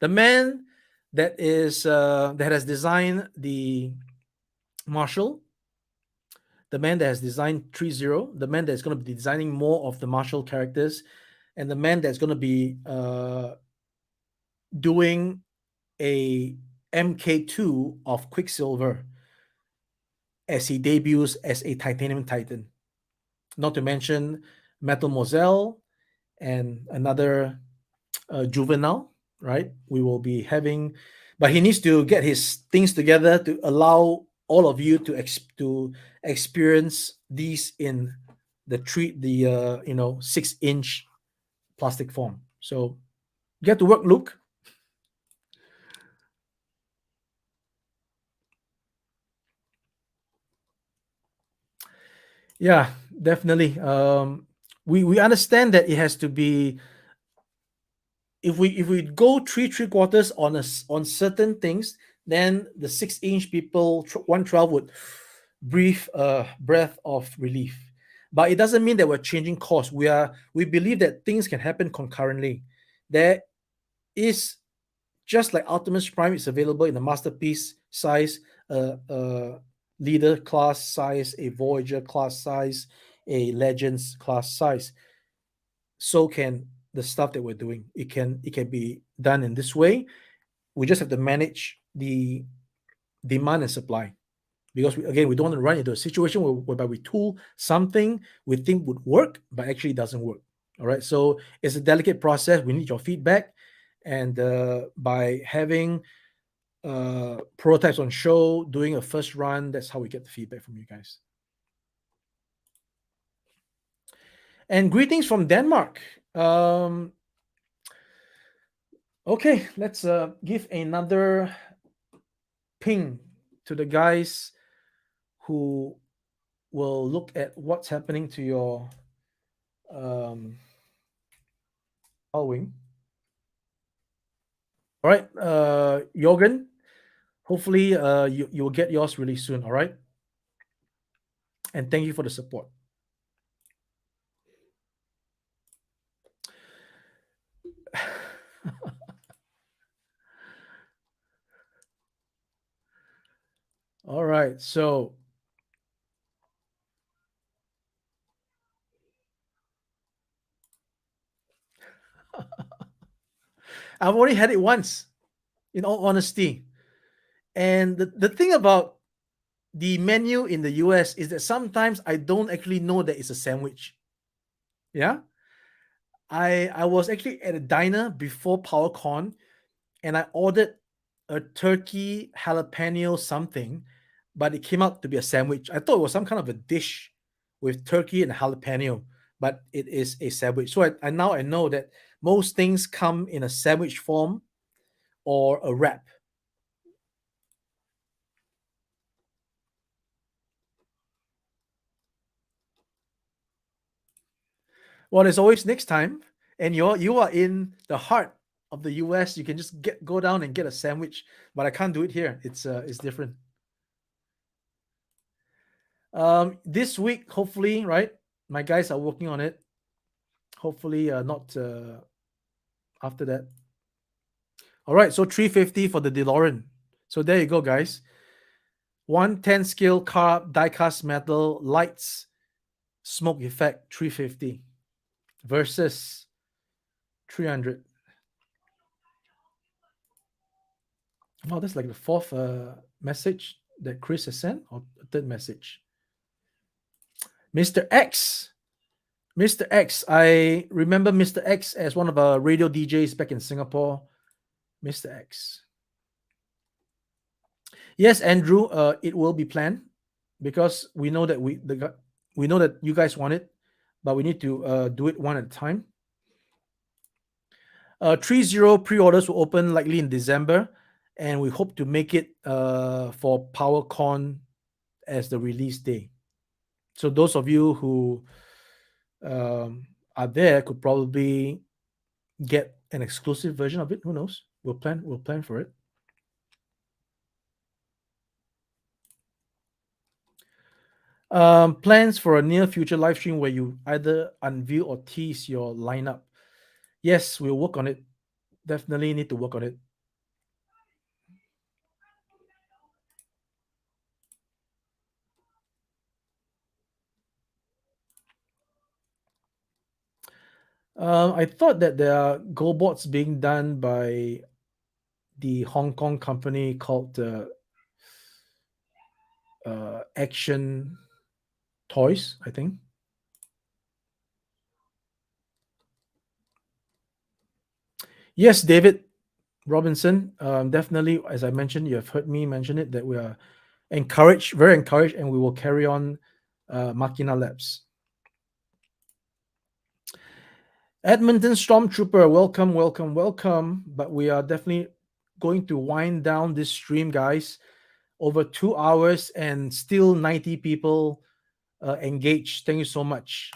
The man that has designed the Marshall, the man that has designed 30, the man that's going to be designing more of the Marshall characters, and the man that's going to be doing a MK2 of Quicksilver as he debuts as a Titanium Titan. Not to mention Metal Moselle and another Juvenile, right? We will be having, but he needs to get his things together to allow all of you to experience these in the 6-inch plastic form. So get to work, Luke. Yeah, definitely. We understand that it has to be, if we go three quarters on certain things, then the 6-inch people 112 would breathe a breath of relief. But it doesn't mean that we're changing course. We believe that things can happen concurrently. There is just like Optimus Prime is available in a masterpiece size, leader class size, a Voyager class size, a Legends class size. So can the stuff that we're doing. It can be done in this way. We just have to manage the demand and supply, because again, we don't want to run into a situation whereby we tool something we think would work but actually doesn't work. All right, so it's a delicate process. We need your feedback, and by having prototypes on show, doing a first run, that's how we get the feedback from you guys. And greetings from Denmark. Okay, let's give another ping to the guys who will look at what's happening to your um, following. All right, Jorgen, hopefully you will get yours really soon. All right, and thank you for the support. All right, so I've only had it once, in all honesty. And the thing about the menu in the US is that sometimes I don't actually know that it's a sandwich. Yeah. I was actually at a diner before Powercon, and I ordered a turkey jalapeno something, but it came out to be a sandwich. I thought it was some kind of a dish with turkey and jalapeno, but it is a sandwich. So I now I know that most things come in a sandwich form or a wrap. Well, there's always next time, and you are in the heart of the US. You can just go down and get a sandwich, but I can't do it here. It's different. This week, hopefully, right? My guys are working on it. Hopefully, not after that. All right, so 350 for the DeLorean. So there you go, guys. 110 scale carb die-cast metal lights smoke effect 350 versus 300. Wow, that's like the fourth message that Chris has sent, or third message. Mr. X. Mr. X. I remember Mr. X as one of our radio DJs back in Singapore. Mr. X. Yes, Andrew, it will be planned, because we know that we know that you guys want it, but we need to do it one at a time. 30 pre-orders will open likely in December, and we hope to make it for PowerCon as the release day. So those of you who are there could probably get an exclusive version of it. Who knows? We'll plan for it. Plans for a near future live stream where you either unveil or tease your lineup. Yes, we'll work on it. Definitely need to work on it. I thought that there are GoBots being done by the Hong Kong company called Action Toys, I think. Yes, David Robinson. Definitely, as I mentioned, you have heard me mention it, that we are encouraged, very encouraged, and we will carry on Machina Labs. Edmonton Stormtrooper, welcome, welcome, welcome. But we are definitely going to wind down this stream, guys. Over 2 hours and still 90 people engaged. Thank you so much.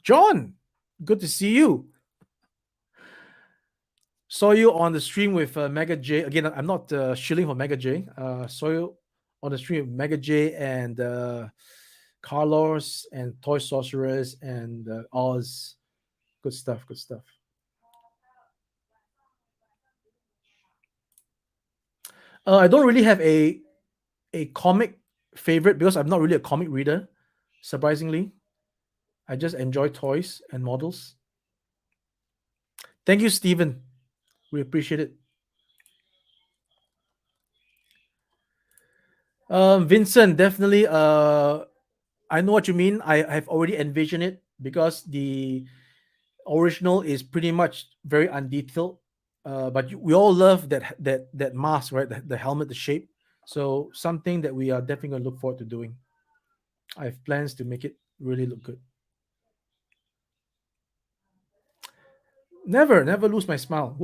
John, good to see you. Saw you on the stream with Mega J. Again, I'm not shilling for Mega J. Saw you on the stream with Mega J and Carlos and Toy Sorcerers and Oz. Good stuff. Good stuff. I don't really have a comic favorite because I'm not really a comic reader. Surprisingly, I just enjoy toys and models. Thank you, Stephen. We appreciate it. Vincent, definitely. I know what you mean. I have already envisioned it because the original is pretty much very undetailed. But we all love that mask, right? The helmet, the shape. So something that we are definitely going to look forward to doing. I have plans to make it really look good. Never lose my smile.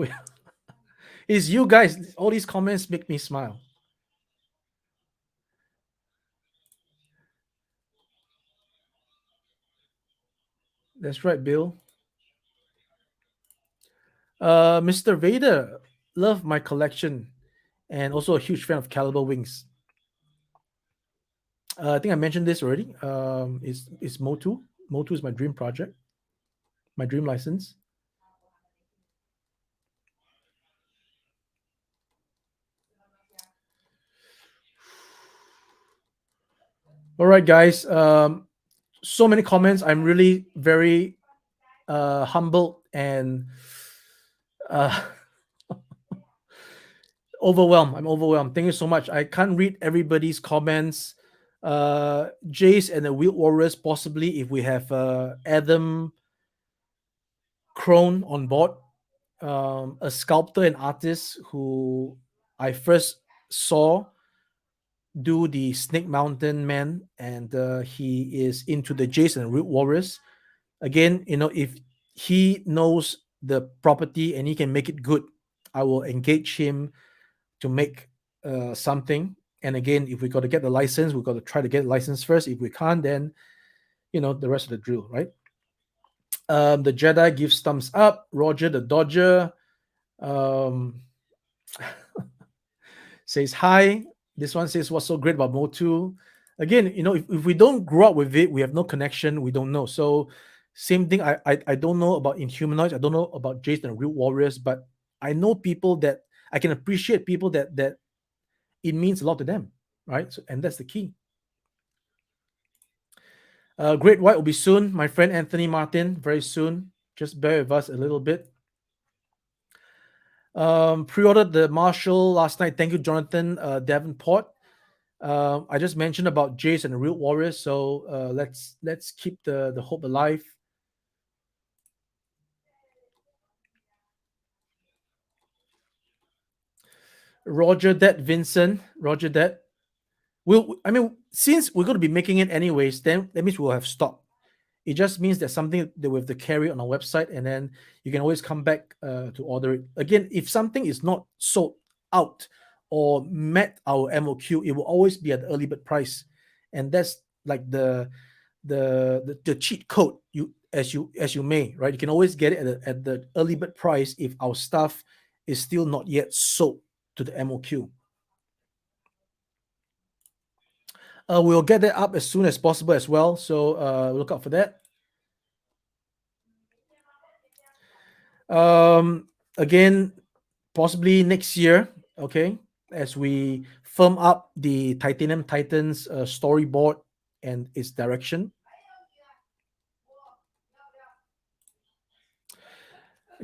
It's you guys. All these comments make me smile. That's right, Bill. Mr. Vader, love my collection, and also a huge fan of Caliber Wings. I think I mentioned this already. It's Motu. Motu is my dream project, my dream license. All right, guys. So many comments. I'm really very humbled and uh, overwhelmed. I'm overwhelmed. Thank you so much. I can't read everybody's comments. Jace and the Wheel Warriors, possibly if we have Adam Crone on board, a sculptor and artist who I first saw do the Snake Mountain Man, and he is into the Jace and Wheel Warriors. Again, if he knows the property and he can make it good, I will engage him to make something. And again, if we got to get the license, we got to try to get the license first. If we can't, then the rest of the drill, right? The Jedi gives thumbs up. Roger the Dodger um, says hi. This one says what's so great about Motu. Again, if we don't grow up with it, we have no connection. We don't know. So same thing. I don't know about Inhumanoids. I don't know about Jason and Real Warriors, but I know people that I can appreciate people that it means a lot to them, right? So, and that's the key. Great White will be soon. My friend Anthony Martin, very soon. Just bear with us a little bit. Pre-ordered the Marshall last night. Thank you, Jonathan Davenport. I just mentioned about Jace and the Real Warriors, so let's keep the hope alive. Roger that, Vincent. Roger that. I mean, since we're going to be making it anyways, then that means we'll have stock. It just means there's something that we have to carry on our website, and then you can always come back to order it. Again, if something is not sold out or met our MOQ, it will always be at the early bird price, and that's like the cheat code. You may, right? You can always get it at the early bird price if our stuff is still not yet sold to the MOQ. We'll get that up as soon as possible as well. So look out for that. Again, possibly next year, okay, as we firm up the Titanium Titans storyboard and its direction.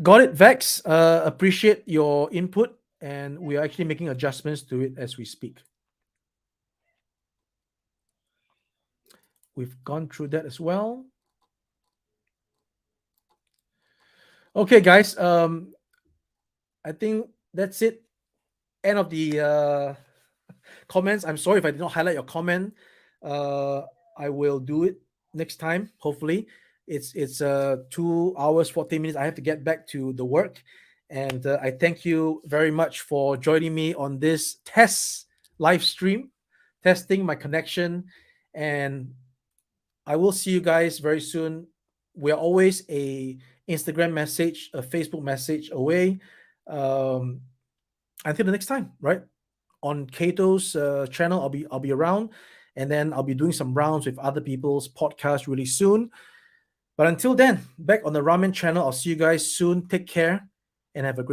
Got it, Vex. Appreciate your input, and we are actually making adjustments to it as we speak. We've gone through that as well. Okay, guys. I think that's it. End of the comments. I'm sorry if I did not highlight your comment. I will do it next time. Hopefully, it's 2 hours 40 minutes. I have to get back to the work, and I thank you very much for joining me on this test live stream, testing my connection, and I will see you guys very soon. We are always a Instagram message, a Facebook message away. Um, until the next time, right? On Kato's channel, I'll be around, and then I'll be doing some rounds with other people's podcasts really soon. But until then, back on the Ramen channel, I'll see you guys soon. Take care and have a great